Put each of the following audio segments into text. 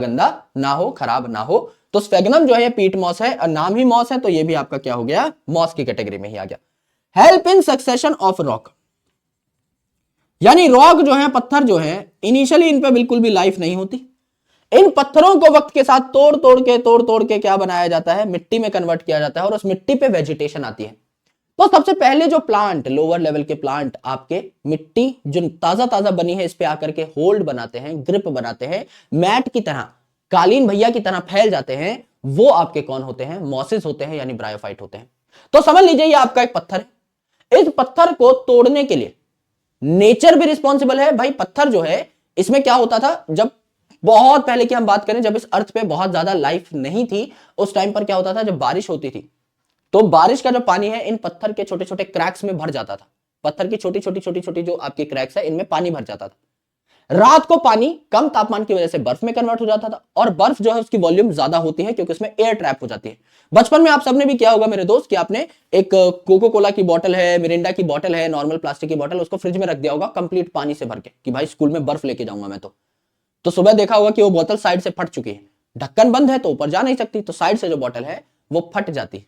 गंदा ना हो, खराब ना हो। तो स्फेगनम जो है पीट मॉस है और नाम ही मॉस है, तो ये भी आपका क्या हो गया, मॉस की कैटेगरी में ही आ गया। Help in succession of rock, यानी रॉक जो है, पत्थर जो है, इनिशियली इन पे बिल्कुल भी लाइफ नहीं होती। इन पत्थरों को वक्त के साथ तोड़ तोड़ के क्या बनाया जाता है, मिट्टी में कन्वर्ट किया जाता है और उस मिट्टी पे वेजिटेशन आती है। तो सबसे पहले जो प्लांट, लोअर लेवल के प्लांट आपके मिट्टी जो ताजा ताजा बनी है इस पे आकर के होल्ड बनाते हैं, ग्रिप बनाते हैं, मैट की तरह, कालीन भैया की तरह फैल जाते हैं, वो आपके कौन होते हैं, मॉसेस होते हैं, यानी ब्रायोफाइट होते हैं। तो समझ लीजिए ये आपका एक पत्थर है। इस पत्थर को तोड़ने के लिए नेचर भी रिस्पॉन्सिबल है भाई। पत्थर जो है, इसमें क्या होता था, जब बहुत पहले की हम बात करें, जब इस अर्थ पे बहुत ज्यादा लाइफ नहीं थी, उस टाइम पर क्या होता था, जब बारिश होती थी तो बारिश का जो पानी है इन पत्थर के छोटे छोटे क्रैक्स में भर जाता था। पत्थर की छोटी छोटी छोटी छोटी जो आपकी क्रैक्स है, इनमें पानी भर जाता था। रात को पानी कम तापमान की वजह से बर्फ में कन्वर्ट हो जाता था, और बर्फ जो है उसकी वॉल्यूम ज्यादा होती है क्योंकि उसमें एयर ट्रैप हो जाती है। बचपन में आप सबने भी किया होगा मेरे दोस्त कि आपने एक कोको कोला की बोतल है, मिरिंडा की बोतल है, नॉर्मल प्लास्टिक की बोतल, उसको फ्रिज में रख दिया होगा कंप्लीट पानी से भर के कि भाई स्कूल में बर्फ लेके जाऊंगा मैं। तो सुबह देखा होगा कि वो बोतल साइड से फट चुकी है, ढक्कन बंद है तो ऊपर जा नहीं सकती, तो साइड से जो बोतल है वो फट जाती है,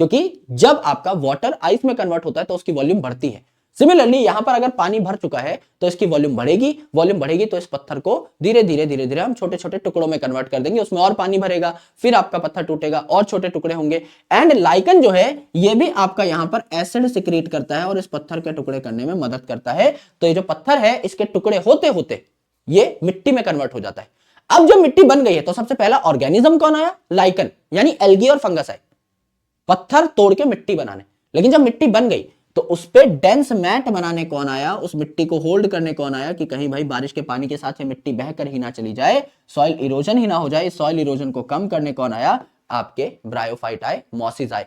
क्योंकि जब आपका वाटर आइस में कन्वर्ट होता है तो उसकी वॉल्यूम बढ़ती है। सिमिलरली यहां पर अगर पानी भर चुका है तो इसकी वॉल्यूम बढ़ेगी, वॉल्यूम बढ़ेगी तो इस पत्थर को धीरे धीरे हम छोटे छोटे टुकड़ों में कन्वर्ट कर देंगे, उसमें और पानी भरेगा, फिर आपका पत्थर टूटेगा और छोटे टुकड़े होंगे। एंड लाइकन जो है ये भी आपका यहां पर एसिड सिक्रीट करता है और इस पत्थर के टुकड़े करने में मदद करता है। तो ये जो पत्थर है इसके टुकड़े होते होते ये मिट्टी में कन्वर्ट हो जाता है। अब जब मिट्टी बन गई है तो सबसे पहला ऑर्गेनिज्म कौन आया, लाइकन, यानी एल्गी और फंगस है, पत्थर तोड़ के मिट्टी बनाने। लेकिन जब मिट्टी बन गई तो उस पे डेंस मैट बनाने कौन आया, उस मिट्टी को होल्ड करने कौन आया कि कहीं भाई बारिश के पानी के साथ ये मिट्टी बहकर ही ना चली जाए, सॉइल इरोजन ही ना हो जाए। सॉइल इरोजन को कम करने कौन आया, आपके ब्रायोफाइट आए, मॉसिस आए।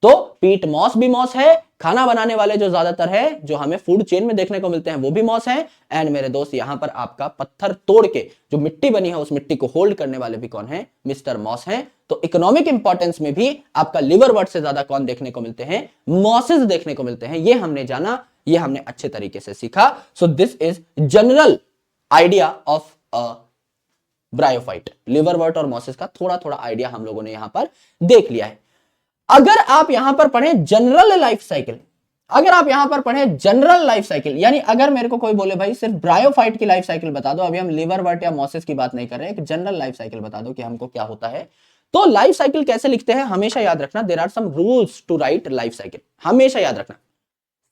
तो पीट मॉस भी मॉस है, खाना बनाने वाले जो ज्यादातर है जो हमें फूड चेन में देखने को मिलते हैं वो भी मॉस है। एंड मेरे दोस्त यहां पर आपका पत्थर तोड़ के जो मिट्टी बनी है उस मिट्टी को होल्ड करने वाले भी कौन है, मिस्टर मॉस है। तो इकोनॉमिक इंपॉर्टेंस में भी आपका लिवर वर्ड से ज्यादा कौन देखने को मिलते हैं, मॉसेस देखने को मिलते हैं। ये हमने जाना, ये हमने अच्छे तरीके से सीखा। So this is general idea of bryophyte. Liverwort और मॉसेस का थोड़ा थोड़ा आइडिया हम लोगों ने यहां पर देख लिया है। अगर आप यहां पर पढ़ें जनरल लाइफ साइकिल, अगर आप यहां पर पढ़ें जनरल लाइफ साइकिल, यानी अगर मेरे को कोई बोले भाई सिर्फ ब्रायोफाइट की लाइफ साइकिल बता दो, अभी हम लिवर वर्ट या मॉसेस की बात नहीं कर रहे हैं, एक जनरल लाइफ साइकिल बता दो कि हमको क्या होता है, तो लाइफ साइकिल कैसे लिखते हैं हमेशा याद रखना, there are some rules to write life cycle, हमेशा याद रखना।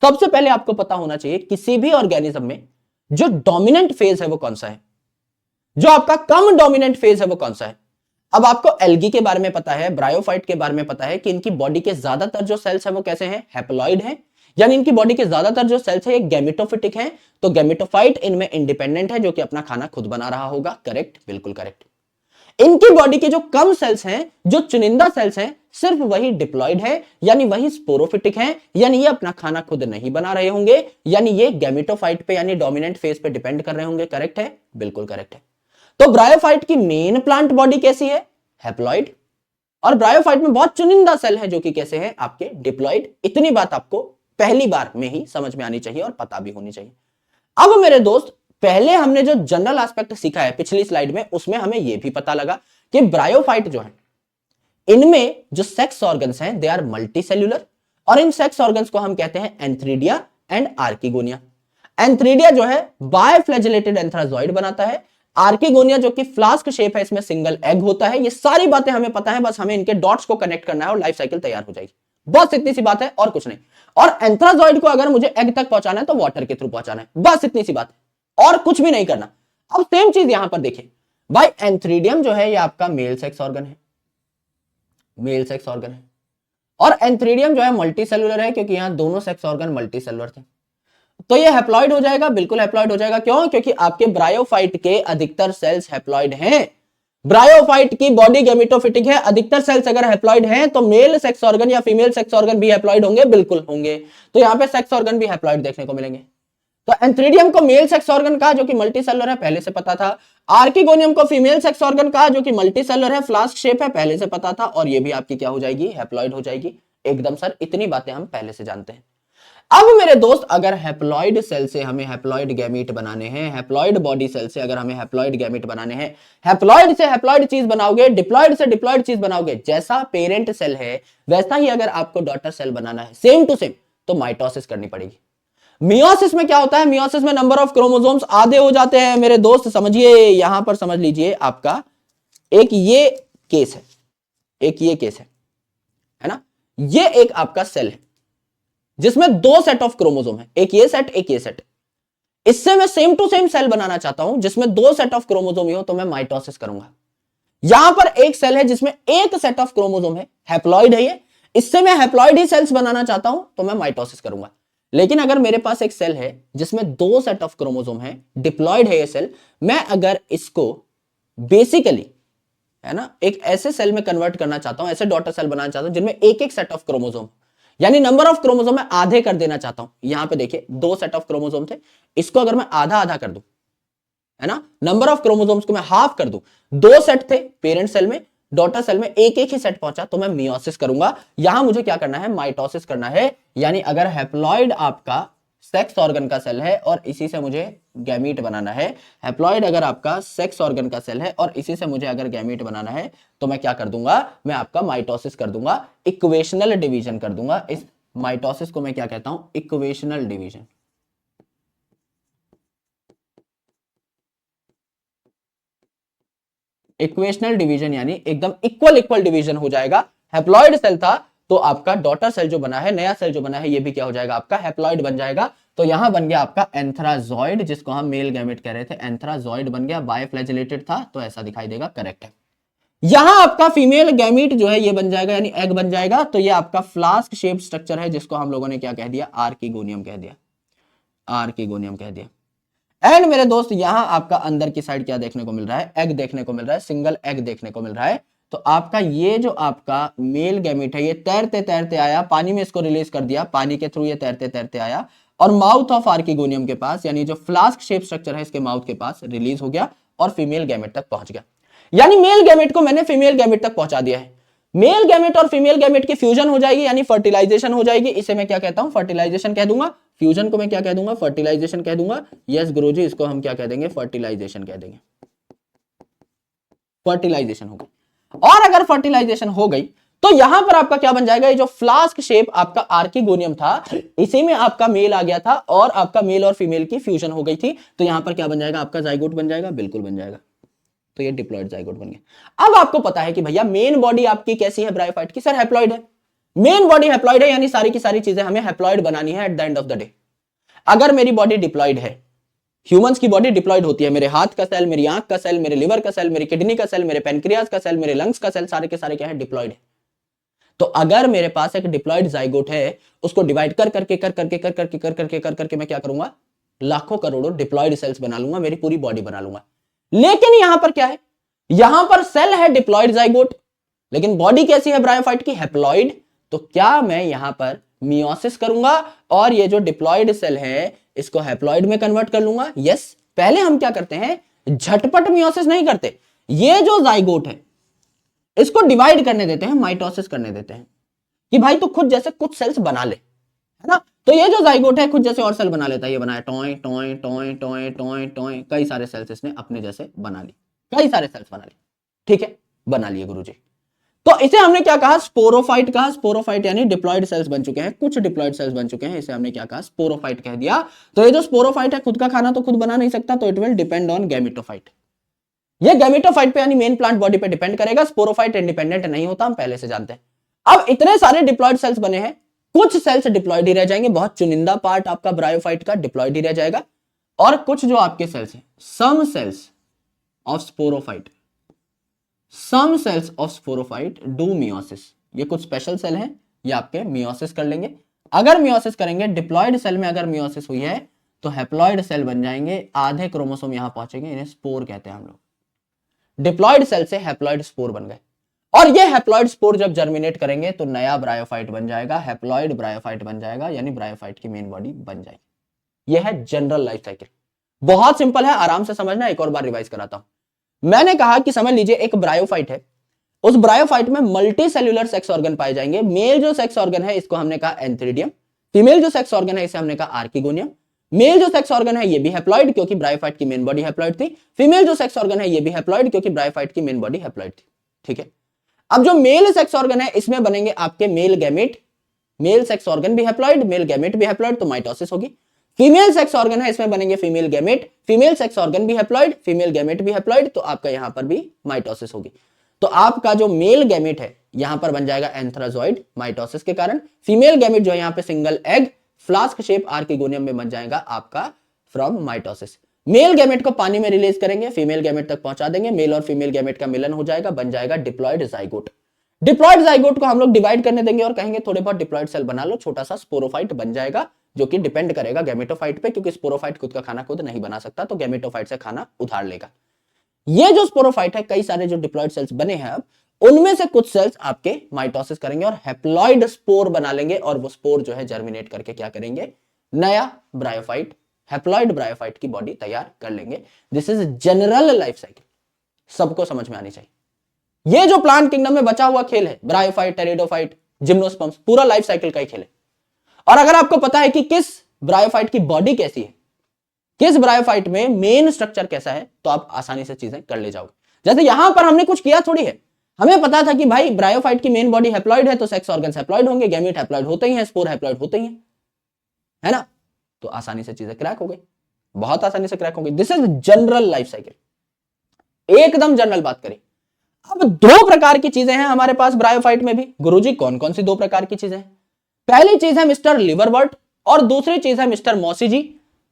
सबसे पहले आपको पता होना चाहिए किसी भी ऑर्गेनिज्म में जो डोमिनेंट फेज है वो कौन सा है, जो आपका कम डोमिनेंट फेज है वो कौन सा है। अब आपको एल्गी के बारे में पता है, ब्रायोफाइट के बारे में पता है कि इनकी बॉडी के ज्यादातर जो सेल्स हैं वो कैसे हैं, हैप्लॉइड हैं, यानी इनकी बॉडी के ज्यादातर जो सेल्स हैं ये गैमेटोफिटिक हैं। तो गैमेटोफाइट इनमें इंडिपेंडेंट है जो कि अपना खाना खुद बना रहा होगा, करेक्ट, बिल्कुल करेक्ट। इनकी बॉडी के जो कम सेल्स हैं, जो चुनिंदा सेल्स हैं, सिर्फ वही डिप्लॉइड है, यानी वही स्पोरोफिटिक है, यानी ये अपना खाना खुद नहीं बना रहे होंगे, यानी ये गैमेटोफाइट पे यानी डोमिनेंट फेज पे डिपेंड कर रहे होंगे, करेक्ट है, बिल्कुल करेक्ट है। तो ब्रायोफाइट की मेन प्लांट बॉडी कैसी है, हैप्लॉइड, और ब्रायोफाइट में बहुत चुनिंदा सेल है जो कि कैसे हैं, आपके डिप्लॉइड। इतनी बात आपको पहली बार में ही समझ में आनी चाहिए और पता भी होनी चाहिए। अब मेरे दोस्त पहले हमने जो जनरल एस्पेक्ट सीखा है पिछली स्लाइड में, उसमें हमें यह भी पता लगा कि ब्रायोफाइट जो है इनमें जो सेक्स ऑर्गन्स हैं दे आर मल्टी सेल्यूलर, और इन सेक्स ऑर्गन्स को हम कहते हैं एंथ्रीडिया एंड आर्किगोनिया। एंथ्रीडिया जो है बायफ्लैजेलेटेड एंथ्राजॉइड बनाता है, आर्किगोनिया जो कि फ्लास्क शेप है, इसमें सिंगल एग होता है। ये सारी बातें हमें पता है, बस हमें इनके डॉट्स को कनेक्ट करना है और लाइफ साइकिल तैयार हो जाएगी, बस इतनी सी बात है और कुछ नहीं। और एंथ्राजॉइड को अगर मुझे एग तक पहुंचाना है तो वाटर के थ्रू पहुंचाना है, बस इतनी सी बात है और कुछ भी नहीं करना। अब सेम चीज यहां पर देखिए भाई, एंथ्रीडियम जो है ये आपका मेल सेक्स ऑर्गन है, मेल सेक्स ऑर्गन है, और एंथ्रीडियम जो है मल्टी सेलुलर है क्योंकि यहां दोनों सेक्स ऑर्गन मल्टी सेलुलर थे। तो ये हैप्लॉइड हो जाएगा, बिल्कुल हैप्लॉइड हो जाएगा। क्यों? क्योंकि आपके ब्रायोफाइट के अधिकतर सेल्स हैप्लॉइड हैं। ब्रायोफाइट की बॉडी गैमेटोफिटिक है, अधिकतर सेल्स अगर हैप्लॉइड हैं तो मेल सेक्स ऑर्गन या फीमेल सेक्स ऑर्गन भी हैप्लॉइड होंगे, बिल्कुल होंगे। तो यहां पे सेक्स ऑर्गन भी हैप्लॉइड देखने को मिलेंगे। तो एंथ्रीडियम को मेल सेक्स ऑर्गन कहा जो कि मल्टी सेलुलर है, पहले से पता था। आर्किगोनियम को फीमेल सेक्स ऑर्गन कहा जो कि मल्टी सेलुलर है, फ्लास्क शेप है, पहले से पता था। और ये भी आपकी क्या हो जाएगी, हैप्लॉइड हो जाएगी। एकदम सर, इतनी बातें हम पहले से जानते हैं। अब मेरे दोस्त अगर हैप्लॉइड सेल से हमें हैप्लॉइड गैमीट बनाने हैं, हैप्लॉइड बॉडी सेल से अगर हमें हैप्लॉइड गैमीट बनाने हैं, हैप्लॉइड से हैप्लॉइड चीज बनाओगे, डिप्लॉइड से डिप्लॉइड चीज बनाओगे, जैसा पेरेंट सेल है वैसा ही अगर आपको डॉटर सेल बनाना है, सेम टू सेम, तो माइटोसिस करनी पड़ेगी। मियोसिस में क्या होता है? मियोसिस में नंबर ऑफ क्रोमोसोम्स आधे हो जाते हैं मेरे दोस्त। समझिए, यहां पर समझ लीजिए, आपका एक ये केस है, एक ये केस है ना, ये एक आपका सेल है जिसमें दो सेट ऑफ क्रोमोसोम है, एक ये सेट एक ये सेट। इससे मैं सेम टू सेम सेल बनाना चाहता हूं जिसमें दो सेट ऑफ क्रोमोसोम हो, तो मैं माइटोसिस करूंगा। यहां पर एक सेल है जिसमें एक सेट ऑफ क्रोमोसोम है, हैप्लॉइड है ये, इससे मैं हैप्लॉइड ही सेल्स बनाना चाहता हूं, तो मैं माइटोसिस करूंगा। लेकिन अगर मेरे पास एक सेल है जिसमें दो सेट ऑफ क्रोमोसोम है, डिप्लॉइड है ये सेल, मैं अगर इसको बेसिकली, है ना, एक ऐसे सेल में कन्वर्ट करना चाहता हूं, ऐसे डॉटर सेल बनाना चाहता हूं जिनमें एक एक सेट ऑफ क्रोमोसोम, यानी नंबर ऑफ क्रोमोसोम मैं आधे कर देना चाहता हूं। यहां पे देखिए दो सेट ऑफ क्रोमोसोम थे, इसको अगर मैं आधा आधा कर दूं, है ना, नंबर ऑफ क्रोमोसोम्स को मैं हाफ कर दूं, दो सेट थे पेरेंट सेल में, डॉटर सेल में एक एक ही सेट पहुंचा, तो मैं मियोसिस करूंगा। यहां मुझे क्या करना है? माइटोसिस करना है। यानी अगर हैप्लॉइड आपका सेक्स ऑर्गन का सेल है और इसी से मुझे गैमीट बनाना है, हैप्लॉइड अगर आपका सेक्स ऑर्गन का सेल है और इसी से मुझे अगर गैमीट बनाना है, तो मैं क्या कर दूंगा? मैं आपका माइटोसिस कर दूंगा, इक्वेशनल डिवीजन कर दूंगा। इस माइटोसिस को मैं क्या कहता हूं? Equational division. इक्वेशनल डिवीजन यानी एकदम इक्वल इक्वल डिवीजन हो जाएगा। हैप्लॉइड सेल था तो आपका डॉटर सेल जो बना है, नया सेल जो बना है, ये भी क्या हो जाएगा? आपका हैप्लॉइड बन जाएगा। तो यहां बन गया आपका एंथ्राजॉइड, जिसको हम मेल गैमेट कह रहे थे, एंथ्राजॉइड बन गया। बायफ्लैजिलेटेड था तो ऐसा दिखाई देगा, करेक्ट है। यहां आपका फीमेल गैमीट जो है ये बन जाएगा, यानी एग बन जाएगा। तो ये आपका फ्लास्क शेप स्ट्रक्चर है, जिसको हम लोगों ने क्या कह दिया? आर्किगोनियम कह दिया, आर्किगोनियम कह दिया। एंड मेरे दोस्त यहां आपका अंदर की साइड क्या देखने को मिल रहा है? एग देखने को मिल रहा है, सिंगल एग देखने को मिल रहा है। तो आपका ये जो आपका मेल गैमीट है, ये तैरते तैरते आया, पानी में इसको रिलीज कर दिया, पानी के थ्रू ये तैरते तैरते आया और माउथ ऑफ आर्किगोनियम के पास, यानी जो फ्लास्क शेप स्ट्रक्चर है इसके माउथ के पास रिलीज हो गया और फीमेल गैमेट तक पहुंच गया। यानी मेल गैमेट को मैंने फीमेल गैमेट तक पहुंचा दिया है। मेल गैमेट और फीमेल गैमेट की फ्यूजन हो जाएगी, यानी फर्टिलाइजेशन हो जाएगी। इसे मैं क्या कहता हूं? फर्टिलाइजेशन कह दूंगा। फ्यूजन को मैं क्या कह दूंगा? फर्टिलाइजेशन कह दूंगा। यस गुरुजी, इसको हम क्या कह देंगे? फर्टिलाइजेशन कह देंगे। फर्टिलाइजेशन हो गई। और अगर फर्टिलाइजेशन हो गई तो यहां पर आपका क्या बन जाएगा? ये जो फ्लास्क शेप आपका आर्किगोनियम था, इसी में आपका मेल आ गया था और आपका मेल और फीमेल की फ्यूजन हो गई थी। तो यहां पर क्या बन जाएगा? आपका जाइगोट बन जाएगा, बिल्कुल बन जाएगा। तो ये डिप्लॉइड जाइगोट बन गया। अब आपको पता है कि भैया मेन बॉडी आपकी कैसी है ब्रायोफाइट की? सर हैप्लॉइड है, मेन बॉडी हैप्लॉइड है, यानी सारी की सारी चीजें हमें हैप्लॉइड बनानी है at the end of the day. अगर मेरी बॉडी डिप्लॉइड है, ह्यूमंस की बॉडी डिप्लॉइड होती है, मेरे हाथ का सेल, मेरी आंख का सेल, मेरे लिवर का सेल, मेरी किडनी का सेल, मेरे पेनक्रियाज का सेल, मेरे लंग्स का सेल, सारे के सारे क्या है? डिप्लॉइड है। तो अगर मेरे पास एक डिप्लॉइड जाइगोट है, उसको डिवाइड कर करके मैं क्या करूंगा? लाखों करोड़ों डिप्लॉइड सेल्स बना लूंगा, मेरी पूरी बॉडी बना लूंगा। लेकिन यहां पर क्या है? यहां पर सेल है डिप्लॉइड जाइगोट, लेकिन बॉडी कैसी है ब्रायोफाइट की? हैप्लॉइड। तो क्या मैं यहां पर मियोसिस करूंगा और ये जो डिप्लॉइड सेल है इसको हैप्लॉइड में कन्वर्ट कर लूंगा? यस। पहले हम क्या करते हैं? झटपट मियोसिस नहीं करते, ये जो जाइगोट है इसको डिवाइड करने देते हैं, माइटोसिस करने देते हैं कि भाई तू खुद जैसे कुछ सेल्स बना ले, है ना। तो ये जो जाइगोट है खुद जैसे और सेल बना लेता है, ये बनाया toy toy toy toy toy toy, कई सारे सेल्स इसने अपने जैसे बना लिए, कई सारे सेल्स बना लिए, ठीक है, बना लिए गुरुजी। तो इसे हमने क्या कहा? स्पोरोफाइट कहा। स्पोरोफाइट यानी डिप्लॉइड सेल्स बन चुके हैं, कुछ डिप्लॉइड सेल्स बन चुके हैं, इसे हमने क्या कहा? स्पोरोफाइट कह दिया। तो ये जो स्पोरोफाइट है खुद का खाना तो खुद बना नहीं सकता, तो it will depend on gametophyte. ये गैमेटोफाइट पे यानी मेन प्लांट बॉडी पे डिपेंड करेगा। स्पोरोफाइट इंडिपेंडेंट नहीं होता, हम पहले से जानते हैं। अब इतने सारे डिप्लॉइड सेल्स बने हैं, कुछ सेल्स डिप्लॉइड ही रह जाएंगे, बहुत चुनिंदा पार्ट आपका ब्रायोफाइट का डिप्लॉइड ही रह जाएगा, और कुछ जो आपके सेल्स हैं, some cells of sporophyte, some cells of sporophyte do meiosis. ये कुछ स्पेशल सेल हैं, ये आपके मियोसिस कर लेंगे। अगर मियोसिस करेंगे, डिप्लॉइड सेल में अगर मियोसिस हुई है तो हैप्लॉइड सेल बन जाएंगे, आधे क्रोमोसोम यहां पहुंचेंगे, इन्हें स्पोर कहते हैं हम लोग। डिप्लॉइड सेल से हैप्लॉइड स्पोर बन गए, और ये हैप्लॉइड स्पोर जब जर्मिनेट करेंगे तो नया ब्रायोफाइट बन जाएगा, हैप्लॉइड ब्रायोफाइट बन जाएगा, यानी ब्रायोफाइट की मेन बॉडी बन जाएगी। यह है जनरल लाइफ साइकिल, बहुत सिंपल है, आराम से समझना। एक और बार रिवाइज कराता हूं। मैंने कहा कि समझ लीजिए एक ब्रायोफाइट है, उस ब्रायोफाइट में मल्टी सेल्यूलर सेक्स ऑर्गन पाए जाएंगे। मेल जो सेक्स ऑर्गन है इसको हमने कहा एंथ्रीडियम, फीमेल जो सेक्स ऑर्गन है इसे हमने कहा आर्किगोनियम। मेल जो सेक्स ऑर्गन है ये भी हैप्लॉइड क्योंकि ब्रायोफाइट की मेन बॉडी हैप्लॉइड थी। फीमेल जो सेक्स ऑर्गन है ये भी हैप्लॉइड क्योंकि ब्रायोफाइट की मेन बॉडी हैप्लॉइड थी। ठीक है, अब जो मेल सेक्स ऑर्गन है इसमें बनेंगे आपके male gamete. Male sex organ भी हैप्लॉइड, मेल गैमेट भी हैप्लॉइड, तो माइटोसिस होगी। फीमेल सेक्स ऑर्गन है इसमें बनेंगे female gamete, female sex organ भी हैप्लॉइड, फीमेल गैमेट भी हैप्लॉइड, तो आपका यहां पर भी माइटोसिस होगी। तो आपका जो मेल गैमेट है यहां पर बन जाएगा एंथ्राजॉइड माइटोसिस के कारण। फीमेल गैमेट जो है यहां पे single egg flask shape archegonium में बन जाएगा आपका फ्रॉम माइटोसिस। मेल गैमेट को पानी में रिलीज करेंगे, फीमेल गैमेट तक पहुंचा देंगे, मेल और फीमेल गैमेट का मिलन हो जाएगा, बन जाएगा डिप्लॉइड जाइगोट। डिप्लॉइड जाइगोट को हम लोग डिवाइड करने देंगे और कहेंगे थोड़े बहुत डिप्लॉइड सेल बना लो, छोटा सा स्पोरोफाइट बन जाएगा, जो कि डिपेंड करेगा गैमेटोफाइट पे, क्योंकि स्पोरोफाइट खुद का खाना खुद नहीं बना सकता, तो गैमेटोफाइट से खाना उधार लेगा। ये जो स्पोरोफाइट है, कई सारे जो डिप्लॉइड सेल्स बने हैं अब, उनमें से कुछ सेल्स आपके माइटोसिस करेंगे और हैप्लॉइड स्पोर बना लेंगे, और वो स्पोर जो है जर्मिनेट करके क्या करेंगे, नया ब्रायोफाइट, हैप्लॉइड ब्रायोफाइट की बॉडी तैयार कर लेंगे। This is general life cycle, सबको समझ में आनी चाहिए। ये जो प्लांट किंगडम में बचा हुआ खेल है, ब्रायोफाइट, टेरिडोफाइट, जिम्नोस्पर्म्स, पूरा लाइफ साइकिल का ही खेल है। और अगर आपको पता है कि किस ब्रायोफाइट की बॉडी कैसी है, किस ब्रायोफाइट में मेन स्ट्रक्चर कैसा है, तो आप आसानी से चीजें कर ले जाओगे। जैसे यहां पर हमने कुछ किया थोड़ी है, हमें पता था कि भाई ब्रायोफाइट की मेन बॉडी हैप्लॉइड है तो सेक्स ऑर्गन्स हैप्लॉइड होंगे, गैमेट हैप्लॉइड होते ही हैं, स्पोर हैप्लॉइड होते ही हैं, है ना। तो आसानी से चीजें क्रैक हो गई, बहुत आसानी से क्रैक हो गई। This is general life cycle, एकदम जनरल बात करें। अब दो प्रकार की चीजें हैं हमारे पास ब्रायोफाइट में भी। गुरुजी कौन कौन सी दो प्रकार की चीजें हैं? पहली चीज है मिस्टर लिवरवर्ट और दूसरी चीज है मिस्टर मॉसी जी।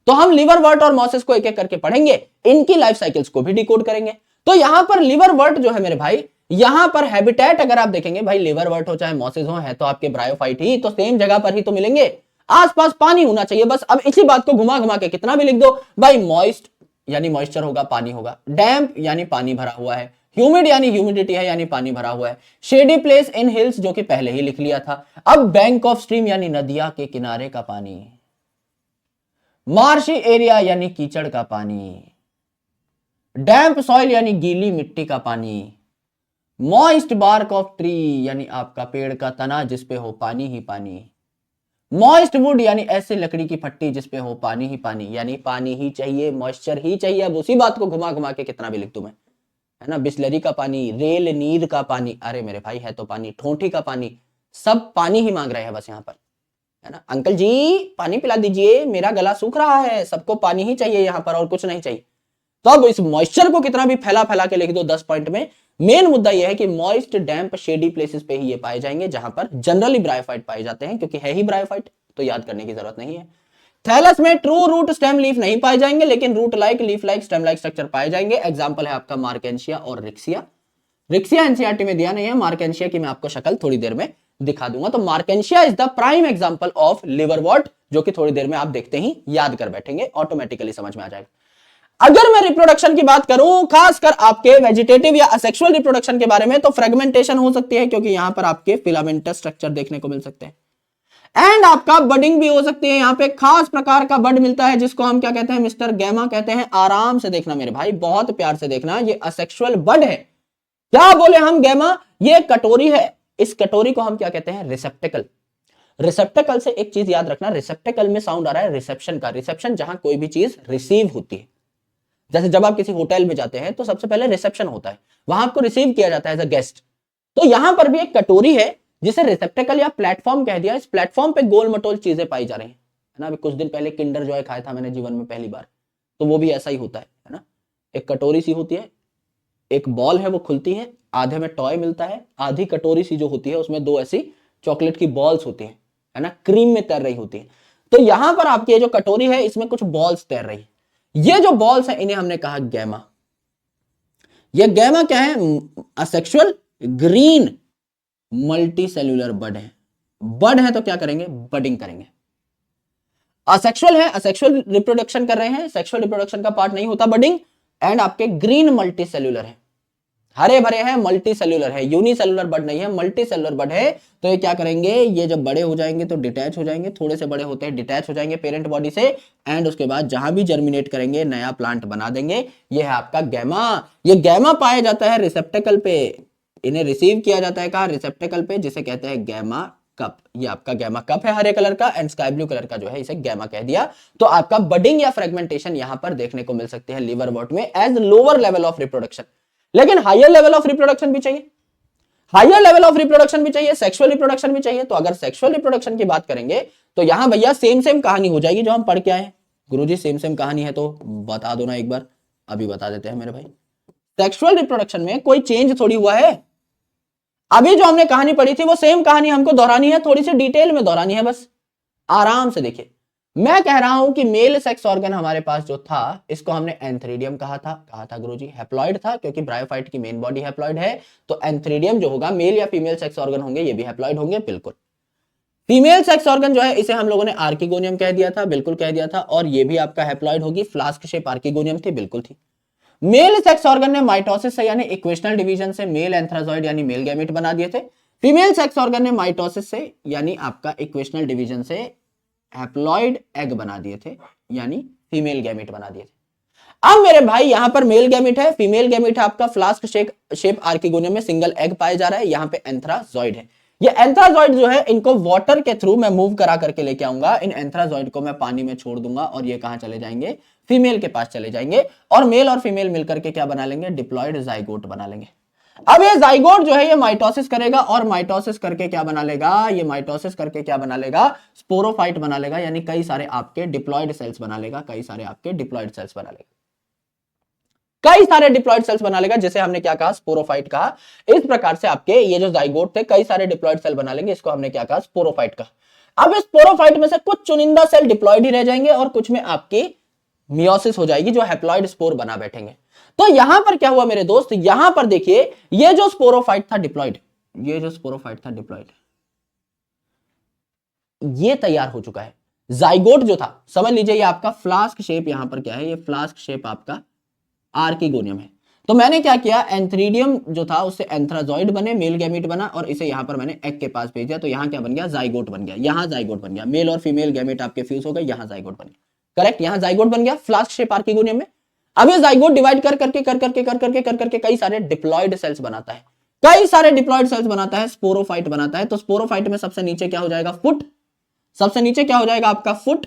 तो हम लिवरवर्ट और मॉसिस को एक एक करके पढ़ेंगे, इनकी लाइफ साइकिल्स को भी डिकोड करेंगे। तो यहां पर लिवरवर्ट जो है मेरे भाई, यहां पर हैबिटेट अगर आप देखेंगे भाई, लिवरवर्ट हो चाहे मॉसिस हो, है तो आपके ब्रायोफाइट ही, तो सेम जगह पर ही तो मिलेंगे, आसपास पानी होना चाहिए बस। अब इसी बात को घुमा घुमा के कितना भी लिख दो भाई, मॉइस्ट यानी मॉइस्चर होगा, पानी होगा, डैम्प यानी पानी भरा हुआ है, ह्यूमिड यानी ह्यूमिडिटी है यानी पानी भरा हुआ है, शेडी प्लेस इन हिल्स जो कि पहले ही लिख लिया था। अब बैंक ऑफ स्ट्रीम यानी नदिया के किनारे का पानी, मार्शी एरिया यानी कीचड़ का पानी, डैम्प सॉइल यानी गीली मिट्टी का पानी, मॉइस्ट बार्क ऑफ ट्री यानी आपका पेड़ का तना जिसपे हो पानी ही पानी, मॉइस्ट वुड यानी ऐसे लकड़ी की फट्टी जिसपे हो पानी ही पानी, यानी पानी ही चाहिए, मॉइस्चर ही चाहिए। अब उसी बात को घुमा घुमा के कितना भी लिख दूं मैं, है ना। बिस्लरी का पानी, रेल नीर का पानी, अरे मेरे भाई है तो पानी, ठोंठी का पानी, सब पानी ही मांग रहे हैं बस यहाँ पर, है ना। अंकल जी पानी पिला दीजिए, मेरा गला सूख रहा है, सबको पानी ही चाहिए यहाँ पर और कुछ नहीं चाहिए। तो अब इस मॉइस्चर को कितना भी फैला फैला के लिख दो 10 पॉइंट में, मेन मुद्दा यह है कि मॉइस्ट डैम्प शेडी प्लेसेस पे ही ये पाए जाएंगे जहां पर जनरली ब्रायोफाइट पाए जाते हैं, क्योंकि है ही ब्रायोफाइट, तो याद करने की जरूरत नहीं है। थैलस में ट्रू रूट स्टेम लीफ नहीं पाए जाएंगे, लेकिन root like, leaf like, stem like structure पाए जाएंगे। एग्जांपल है आपका मार्केंशिया और रिक्सिया। रिक्सिया एनसीईआरटी में दिया नहीं है, मार्केंशिया की मैं आपको शक्ल थोड़ी देर में दिखा दूंगा। तो marchantia is the prime example of liverwort, जो कि थोड़ी देर में आप देखते ही याद कर बैठेंगे, ऑटोमेटिकली समझ में आ जाएगा। अगर मैं रिप्रोडक्शन की बात करूं, खासकर आपके वेजिटेटिव या असेक्सुअल रिप्रोडक्शन के बारे में, तो फ्रेगमेंटेशन हो सकती है, क्योंकि यहां पर आपके फिलामेंटस स्ट्रक्चर देखने को मिल सकते हैं। एंड आपका बडिंग भी हो सकती है, यहां पे खास प्रकार का बड मिलता है जिसको हम क्या कहते हैं, मिस्टर गैमा कहते हैं। आराम से देखना मेरे भाई, बहुत प्यार से देखना, ये असेक्सुअल बड है। क्या बोले हम, गैमा, ये कटोरी है, इस कटोरी को हम क्या कहते हैं, रिसेप्टेकल। रिसेप्टेकल से एक चीज याद रखना, रिसेप्टेकल में साउंड आ रहा है रिसेप्शन का। रिसेप्शन जहां कोई भी चीज रिसीव होती है, जैसे जब आप किसी होटल में जाते हैं तो सबसे पहले रिसेप्शन होता है, वहां आपको रिसीव किया जाता है एज अ गेस्ट। तो यहां पर भी एक कटोरी है जिसे रिसेप्टेकल या प्लेटफॉर्म कह दिया। इस प्लेटफॉर्म पे गोल मटोल चीजें पाई जा रही है ना। अभी कुछ दिन पहले किंडर जॉय खाया था मैंने जीवन में पहली बार, तो वो भी ऐसा ही होता है ना। एक कटोरी सी होती है, एक बॉल है, वो खुलती है, आधे में टॉय मिलता है, आधी कटोरी सी जो होती है उसमें दो ऐसी चॉकलेट की बॉल्स होती है ना, क्रीम में तैर रही होती है। तो यहां पर आपकी ये जो कटोरी है इसमें कुछ बॉल्स तैर रही है। ये जो बॉल्स है इन्हें हमने कहा गैमा। ये गैमा क्या है, असेक्सुअल ग्रीन मल्टी सेल्यूलर बड है। बड है तो क्या करेंगे, बडिंग करेंगे। असेक्सुअल है, असेक्सुअल रिप्रोडक्शन कर रहे हैं, सेक्सुअल रिप्रोडक्शन का पार्ट नहीं होता बडिंग। एंड आपके ग्रीन मल्टी सेल्यूलर है, हरे भरे हैं, मल्टी सेल्यूलर है, यूनिसेल्यूलर बड नहीं है, मल्टी सेल्यूलर बड है। तो ये क्या करेंगे, ये जब बड़े हो जाएंगे तो डिटैच हो जाएंगे, थोड़े से बड़े होते हैं डिटैच हो जाएंगे पेरेंट बॉडी से। एंड उसके बाद जहां भी जर्मिनेट करेंगे नया प्लांट बना देंगे। ये है आपका गैमा। ये गैमा पाया जाता है रिसेप्टेकल पे, इन्हें रिसीव किया जाता है कहा, रिसेप्टेकल पे, जिसे कहते हैं गैमा कप, ये आपका गैमा कप है हरे कलर का, एंड स्काई ब्लू कलर का जो है इसे गैमा कह दिया। तो आपका बडिंग या फ्रेगमेंटेशन यहां पर देखने को मिल सकती है लिवरवॉर्ट में as lower level of reproduction. लेकिन हायर लेवल ऑफ रिप्रोडक्शन भी चाहिए, हायर लेवल ऑफ रिप्रोडक्शन भी चाहिए, सेक्सुअल रिप्रोडक्शन भी चाहिए। तो अगर सेक्सुअल रिप्रोडक्शन की बात करेंगे तो यहां भैया सेम सेम कहानी हो जाएगी जो हम पढ़ के आए। गुरुजी सेम सेम कहानी है तो बता दो ना एक बार, अभी बता देते हैं मेरे भाई। सेक्सुअल रिप्रोडक्शन में कोई चेंज थोड़ी हुआ है, अभी जो हमने कहानी पढ़ी थी वो सेम कहानी हमको दोहरानी है, थोड़ी सी डिटेल में दोहरानी है, बस आराम से देखिए। मैं कह रहा हूं कि मेल सेक्स ऑर्गन हमारे पास जो था इसको हमने एंथ्रीडियम कहा था गुरुजी, हैप्लॉइड था क्योंकि ब्रायोफाइट की मेन बॉडी हैप्लॉइड है। तो एंथ्रीडियम जो होगा मेल या फीमेल सेक्स ऑर्गन होंगे ये भी हैप्लॉइड होंगे, बिल्कुल। फीमेल सेक्स ऑर्गन जो है इसे हम लोगों ने आर्किगोनियम कह दिया था, बिल्कुल कह दिया था, और ये भी आपका हैप्लॉइड होगी, फ्लास्क शेप आर्किगोनियम थी, बिल्कुल थी। मेल सेक्स ऑर्गन ने माइटोसिस से यानी इक्वेशनल डिवीजन से मेल एंथ्राजॉइड यानी मेल गैमेट बना दिए थे। फीमेल सेक्स ऑर्गन ने माइटोसिस से यानी आपका इक्वेशनल डिवीजन से हैप्लॉइड एग बना दिए थे, यानी फीमेल गैमेट बना दिए थे। अब मेरे भाई यहां पर मेल गैमेट है, फीमेल गैमेट है आपका फ्लास्क शेप आर्किगोनियम में सिंगल एग पाया जा रहा है, यहां पे एंथ्राजॉइड है। ये एंथ्राजॉइड जो है इनको वाटर के थ्रू मैं मूव करा करके लेके आऊंगा, इन एंथ्राजॉइड को मैं पानी में छोड़ दूंगा और ये कहां चले जाएंगे, फीमेल के पास चले जाएंगे, और मेल और फीमेल मिलकर के क्या बना लेंगे, डिप्लॉयड जाइगोट बना लेंगे। अब ये जाइगोट जो है ये माइटोसिस करेगा, और माइटोसिस करके क्या बना लेगा, ये माइटोसिस करके क्या बना लेगा, स्पोरोफाइट बना लेगा, यानी कई सारे आपके डिप्लॉयड सेल्स बना लेगा, कई सारे आपके डिप्लॉयड सेल्स बना लेगा, कई सारे डिप्लॉयड सेल्स बना लेगा, जिसे हमने क्या कहा, स्पोरोफाइट कहा। इस प्रकार से आपके ये जो जाइगोट थे कई सारे डिप्लॉयड सेल बना लेंगे, इसको हमने क्या कहा, स्पोरोफाइट कहा। अब इस स्पोरोफाइट में से कुछ चुनिंदा सेल डिप्लॉयड ही रह जाएंगे और कुछ में आपकी मियोसिस हो जाएगी, जो हैप्लॉयड स्पोर बना बैठेंगे। तो यहां पर क्या हुआ मेरे दोस्त, यहां पर देखिए ये जो स्पोरोफाइट था डिप्लॉयड, ये जो स्पोरोफाइट था डिप्लॉयड, ये तैयार हो चुका है। जाइगोट जो था समझ लीजिए ये आपका फ्लास्क शेप, यहां पर क्या है, ये फ्लास्क शेप आपका आर्किगोनियम है। तो मैंने क्या किया, एंथ्रीडियम जो था उससे एंथ्राजॉइड बने, मेल गैमेट बना, और इसे यहां पर मैंने एग के पास भेज दिया, तो यहां क्या बन गया, जाइगोट बन गया, यहां जाइगोट बन गया, मेल और फीमेल गैमेट आपके फ्यूज हो गए, यहां जाइगोट बन गया, करेक्ट, यहां जाइगोट बन गया फ्लास्क शेप आर्किगोनियम में। अब ये जाइगोट डिवाइड कर करके कई सारे डिप्लॉयड सेल्स बनाता है, कई सारे डिप्लॉयड सेल्स बनाता है, स्पोरोफाइट बनाता है। तो स्पोरोफाइट में सबसे नीचे क्या हो जाएगा, फुट, सबसे नीचे क्या हो जाएगा आपका फुट,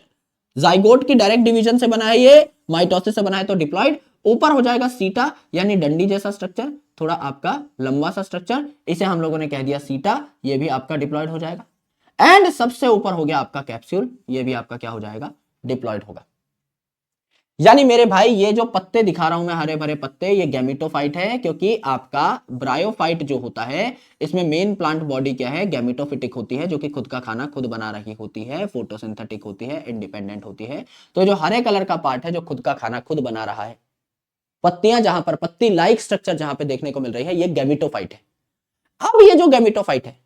जाइगोट की डायरेक्ट डिवीजन से बना है, ये माइटोसिस से बना है तो डिप्लॉयड। ऊपर हो जाएगा सीटा यानी डंडी जैसा स्ट्रक्चर, थोड़ा आपका लंबा सा स्ट्रक्चर, इसे हम लोगों ने कह दिया सीटा, ये भी आपका डिप्लॉयड हो जाएगा। एंड सबसे ऊपर हो गया आपका कैप्सूल, ये भी आपका क्या हो जाएगा, डिप्लॉयड होगा। यानी मेरे भाई ये जो पत्ते दिखा रहा हूं मैं, हरे भरे पत्ते, ये गैमेटोफाइट है, क्योंकि आपका ब्रायोफाइट जो होता है इसमें मेन प्लांट बॉडी क्या है, गैमेटोफिटिक होती है, जो कि खुद का खाना खुद बना रही होती है, फोटोसिंथेटिक होती है, इंडिपेंडेंट होती है। तो जो हरे कलर का पार्ट है जो खुद का खाना खुद बना रहा है, पत्तियां जहां पर पत्ती लाइक स्ट्रक्चर जहां पे देखने को मिल रही है, ये गैमेटोफाइट है। अब ये जो गैमेटोफाइट है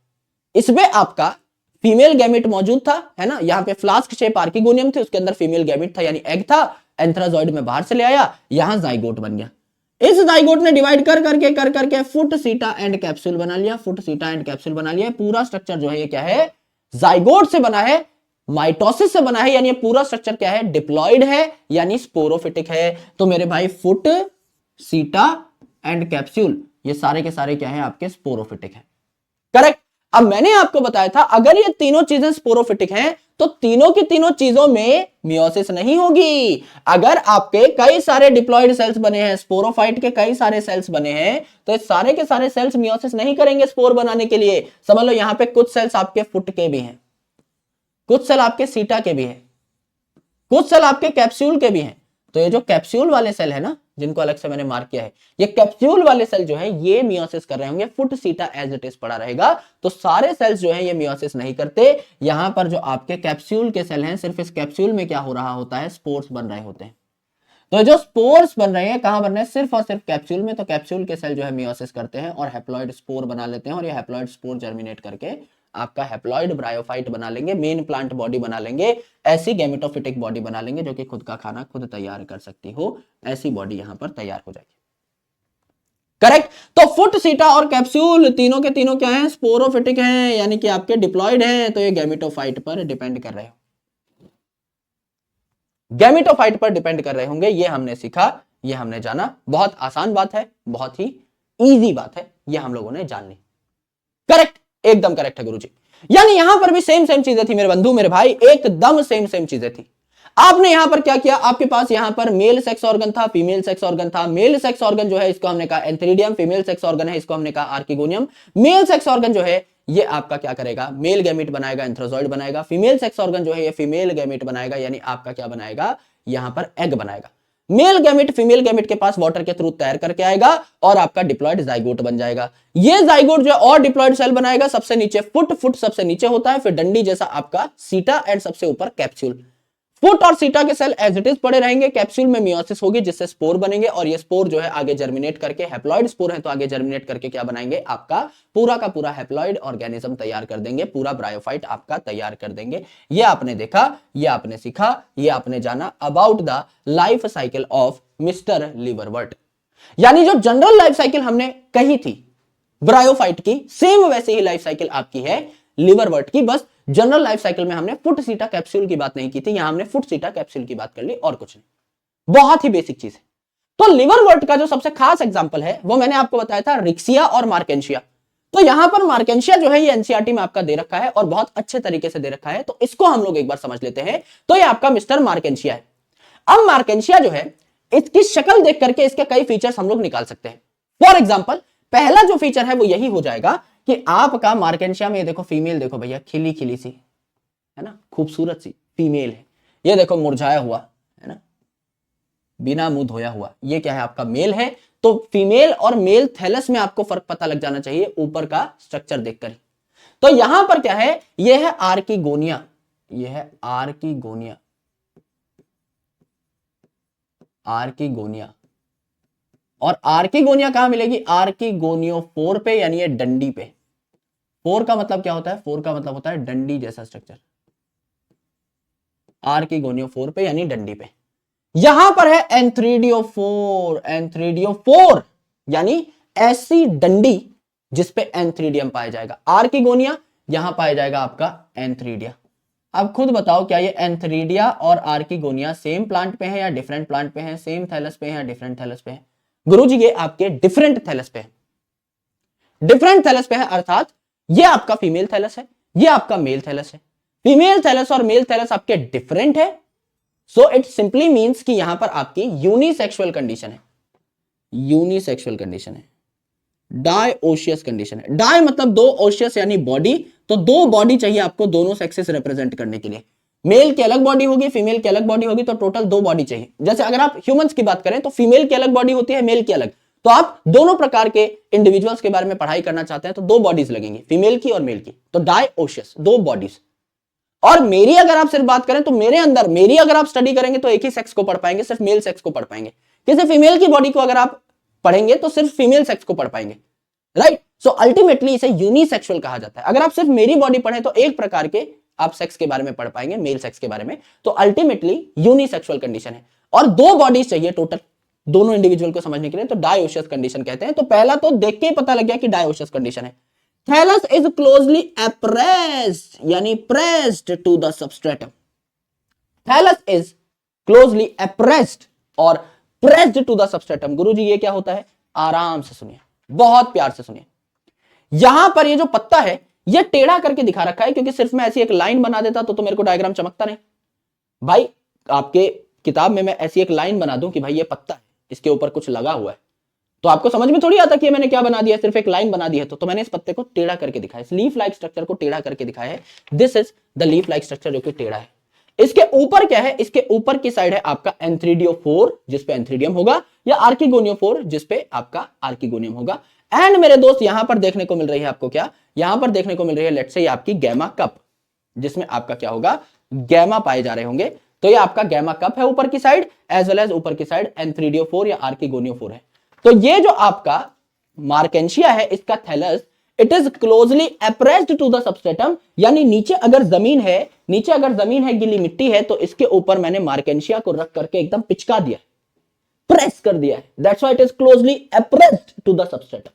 इसमें आपका फीमेल गैमेट मौजूद था, है ना, यहाँ पे फ्लास्क शेप आर्किगोनियम थे, उसके अंदर फीमेल गैमेट था यानी एग था, एंथ्राजॉइड में बाहर से ले आया, यहां जाइगोट बन गया। इस जाइगोट ने डिवाइड कर करके फुट, सीटा एंड कैप्सूल बना लिया, फुट, सीटा एंड कैप्सूल बना लिया। पूरा स्ट्रक्चर जो है ये क्या है, जाइगोट से बना है, माइटोसिस से बना है, यानी पूरा स्ट्रक्चर क्या है, डिप्लॉयड है यानी स्पोरोफिटिक है। तो मेरे भाई फुट, सीटा एंड कैप्सूल ये सारे के सारे क्या है, आपके स्पोरोफिटिक है, करेक्ट। अब मैंने आपको बताया था अगर ये तीनों चीजें स्पोरोफिटिक हैं तो तीनों की तीनों चीजों में मियोसिस नहीं होगी। अगर आपके कई सारे डिप्लॉयड सेल्स बने हैं, स्पोरोफाइट के कई सारे सेल्स बने हैं, तो सारे के सारे सेल्स मियोसिस नहीं करेंगे स्पोर बनाने के लिए। समझ लो यहां पे कुछ सेल्स आपके फुट के भी हैं, कुछ सेल आपके सीटा के भी हैं, कुछ सेल आपके कैप्सूल के भी हैं। तो ये जो कैप्सूल वाले सेल है ना, जिनको अलग से मैंने मार्क किया है, ये कैप्सूल वाले सेल जो है ये मियोसिस कर रहे होंगे, फुट, सीटा एज इट इज पड़ा रहेगा। तो सारे सेल्स जो है ये मियोसिस नहीं करते। यहां पर जो आपके कैप्सूल के सेल हैं, सिर्फ इस कैप्सूल में क्या हो रहा होता है, स्पोर्स बन रहे होते हैं। तो जो स्पोर्स बन रहे हैं कहां बन रहे हैं, सिर्फ और सिर्फ कैप्सूल में। तो कैप्सूल के सेल जो है मियोसिस करते हैं और हैप्लॉइड स्पोर बना लेते हैं, और ये हैप्लॉइड स्पोर जर्मिनेट करके आपका हैप्लॉइड ब्रायोफाइट बना लेंगे, मेन प्लांट बॉडी बना लेंगे, ऐसी गैमेटोफिटिक बॉडी बना लेंगे जो कि खुद का खाना खुद तैयार कर सकती हो, ऐसी बॉडी यहां पर तैयार हो जाएगी, करेक्ट। तो फुट, सीटा और कैप्सूल तीनों के तीनों क्या हैं, स्पोरोफिटिक हैं, यानी कि आपके डिप्लॉयड हैं। तो ये गैमेटोफाइट पर डिपेंड कर रहे हो, गैमेटोफाइट पर डिपेंड कर रहे होंगे। ये हमने सीखा, ये हमने जाना, बहुत आसान बात है, बहुत ही इजी बात है, ये हम लोगों ने जान ली, करेक्ट। एकदम करेक्ट है गुरुजी। यानी यहां पर भी सेम सेम चीजें थी मेरे बंधु मेरे भाई, एकदम सेम सेम चीजें थी। आपने यहां पर क्या किया, आपके पास यहां पर मेल सेक्स ऑर्गन था, फीमेल सेक्स ऑर्गन था। मेल सेक्स ऑर्गन जो है इसको हमने कहा एंथ्रीडियम, फीमेल सेक्स ऑर्गन है इसको हमने कहा आर्किगोनियम। मेल सेक्स ऑर्गन जो है ये आपका क्या करेगा, मेल गैमेट बनाएगा, एंथ्रोजॉइड बनाएगा। फीमेल सेक्स ऑर्गन जो है ये फीमेल गैमेट बनाएगा, यानी आपका क्या बनाएगा, यहां पर एग बनाएगा। मेल गैमेट फीमेल गैमेट के पास वाटर के थ्रू तैर करके आएगा और आपका डिप्लॉयड जाइगोट बन जाएगा। ये जाइगोट जो और डिप्लॉयड सेल बनाएगा, सबसे नीचे फुट सबसे नीचे होता है, फिर डंडी जैसा आपका सीटा एंड सबसे ऊपर कैप्सूल। फुट और सीटा के सेल एज इट इज पड़े रहेंगे, कैप्सूल में मियोसिस होगी जिससे स्पोर बनेंगे और ये स्पोर जो है आगे जर्मिनेट करके, हैप्लॉइड स्पोर है तो आगे जर्मिनेट करके क्या बनाएंगे, आपका पूरा का पूरा हैप्लॉइड ऑर्गेनिज्म तैयार कर देंगे, पूरा ब्रायोफाइट आपका तैयार कर देंगे। ये आपने देखा, ये आपने सीखा, ये आपने जाना about the life cycle of mister liverwort. यानी जो जनरल लाइफ साइकिल हमने कही थी ब्रायोफाइट की, सेम वैसे ही लाइफ साइकिल आपकी है लिवरवर्ट की। बस जनरल लाइफ साइकिल में हमने फुट सीटा कैप्सूल की बात नहीं की थी, यहां हमने फुट सीटा कैप्सूल की बात कर ली और कुछ नहीं। बहुत ही बेसिक चीज है। तो लिवरवर्ट का जो सबसे खास एग्जांपल है वो मैंने आपको बताया था रिक्सिया और मार्केंशिया। तो यहां पर मार्केंशिया जो है ये एनसीईआरटी में आपका दे रखा है और बहुत अच्छे तरीके से दे रखा है, तो इसको हम लोग एक बार समझ लेते हैं। तो ये आपका मिस्टर मार्केंशिया है। अब मार्केंशिया जो है इसकी शक्ल देख करके इसके कई फीचर्स हम लोग निकाल सकते हैं। फॉर एग्जाम्पल पहला जो फीचर है वो यही हो जाएगा कि आपका मार्केंशिया में ये देखो फीमेल, देखो भैया खिली खिली सी है ना, खूबसूरत सी फीमेल है। ये देखो मुरझाया हुआ है ना, बिना मुंह धोया हुआ, ये क्या है आपका मेल है। तो फीमेल और मेल थैलस में आपको फर्क पता लग जाना चाहिए ऊपर का स्ट्रक्चर देखकर। तो यहां पर क्या है, ये है आर्किगोनिया, ये है आर्किगोनिया, आर्किगोनिया। और आर्किगोनिया कहां मिलेगी, आर्किगोनियोफोर पे, यानी ये डंडी पे। फोर का मतलब क्या होता है, फोर का मतलब होता है डंडी जैसा स्ट्रक्चर। आर्किगोनियोफोर पे यानी डंडी पे। यहां पर है एंथ्रीडियोफोर, एंथ्रीडियोफोर यानी ऐसी डंडी जिसपे एंथ्रीडियम पाया जाएगा। आर्किगोनिया यहां पाया जाएगा आपका एंथ्रीडिया। अब खुद बताओ क्या ये एंथ्रीडिया और आर्किगोनिया सेम प्लांट पे है या डिफरेंट प्लांट पे है, सेम थैलस पे है या डिफरेंट थैलस पे है। गुरुजी ये आपके डिफरेंट थैलस पे है, डिफरेंट थैलस पे है, अर्थात ये आपका फीमेल थैलस है, ये आपका मेल थैलस है। फीमेल थैलस और मेल थैलस आपके डिफरेंट है, सो इट सिंपली मींस कि यहां पर आपकी यूनिसेक्सुअल कंडीशन है, यूनिसेक्सुअल कंडीशन है, डायओशियस कंडीशन है। डाई मतलब दो, ओशियस यानी बॉडी, तो दो बॉडी चाहिए आपको दोनों सेक्सेस रिप्रेजेंट करने के लिए। मेल की अलग बॉडी होगी, फीमेल की अलग बॉडी होगी, तो टोटल दो बॉडी चाहिए। जैसे अगर आप ह्यूमंस की बात करें तो फीमेल की अलग बॉडी होती है, मेल की अलग। तो आप दोनों प्रकार के इंडिविजुअल्स के बारे में पढ़ाई करना चाहते हैं तो दो बॉडीज लगेंगी, फीमेल की और मेल की, तो डायओशियस, दो बॉडीज। और मेरी अगर आप सिर्फ बात करें तो मेरे अंदर, मेरी अगर आप स्टडी करेंगे तो एक ही सेक्स को पढ़ पाएंगे, सिर्फ मेल सेक्स को पढ़ पाएंगे। किसी फीमेल की बॉडी को अगर आप पढ़ेंगे तो सिर्फ फीमेल सेक्स को पढ़ पाएंगे, राइट। सो अल्टीमेटली इसे यूनिसेक्सुअल कहा जाता है। अगर आप सिर्फ मेरी बॉडी पढ़े तो एक प्रकार के आप सेक्स के बारे में पढ़ पाएंगे, मेल सेक्स के बारे में, तो अल्टीमेटली यूनिसेक्सुअल कंडीशन है। और दो बॉडीज चाहिए टोटल दोनों इंडिविजुअल को समझने के लिए, तो डायओशियस कंडीशन कहते हैं। तो पहला तो देख के ही पता लग गया कि डायओशियस कंडीशन है। थैलस इज क्लोजली अप्रेस्ड यानी pressed to the substratum. Thallus is closely appressed और प्रेस्ड टू द सबस्ट्रेटम। गुरुजी ये क्या होता है, आराम से सुनिए, बहुत प्यार से सुनिए। यहां पर ये जो पत्ता है ये टेढ़ा करके दिखा रखा है, क्योंकि सिर्फ मैं ऐसी एक लाइन बना देता तो मेरे को डायग्राम चमकता नहीं। भाई आपके किताब में मैं ऐसी एक लाइन बना दूं कि भाई ये पत्ता है, इसके ऊपर कुछ लगा हुआ है, तो आपको समझ में थोड़ी आता कि मैंने क्या बना दिया, सिर्फ एक लाइन बना दी है। तो मैंने इस पत्ते को टेढ़ा करके दिखाया, इस लीफ लाइक स्ट्रक्चर को टेढ़ा करके दिखाया है। This is the leaf like structure जो कि टेढ़ा है। इसके ऊपर क्या है, इसके ऊपर की साइड है आपका एंथ्रीडियोफोर जिसपे एंथ्रीडियम होगा, या आर्किगोनियोफोर जिसपे आपका आर्किगोनियम होगा। एंड मेरे दोस्त यहां पर देखने को मिल रही है आपको क्या, यहां पर देखने को मिल रही है लेट्स से आपकी गैमा कप, जिसमें आपका क्या होगा, गैमा पाए जा रहे होंगे। तो ये आपका गैमा कप है ऊपर की साइड, एज वेल एज ऊपर की साइड एंथ्रीडियोफोर या आर्किगोनियोफोर है। तो ये जो आपका मार्केंशिया है, इसका thallus it is closely appressed to the substratum, यानी नीचे अगर जमीन है, नीचे अगर जमीन है, गीली मिट्टी है, तो इसके ऊपर मैंने मार्केंशिया को रख करके एकदम पिचका दिया, प्रेस कर दिया है। That's why it is closely appressed to the substratum.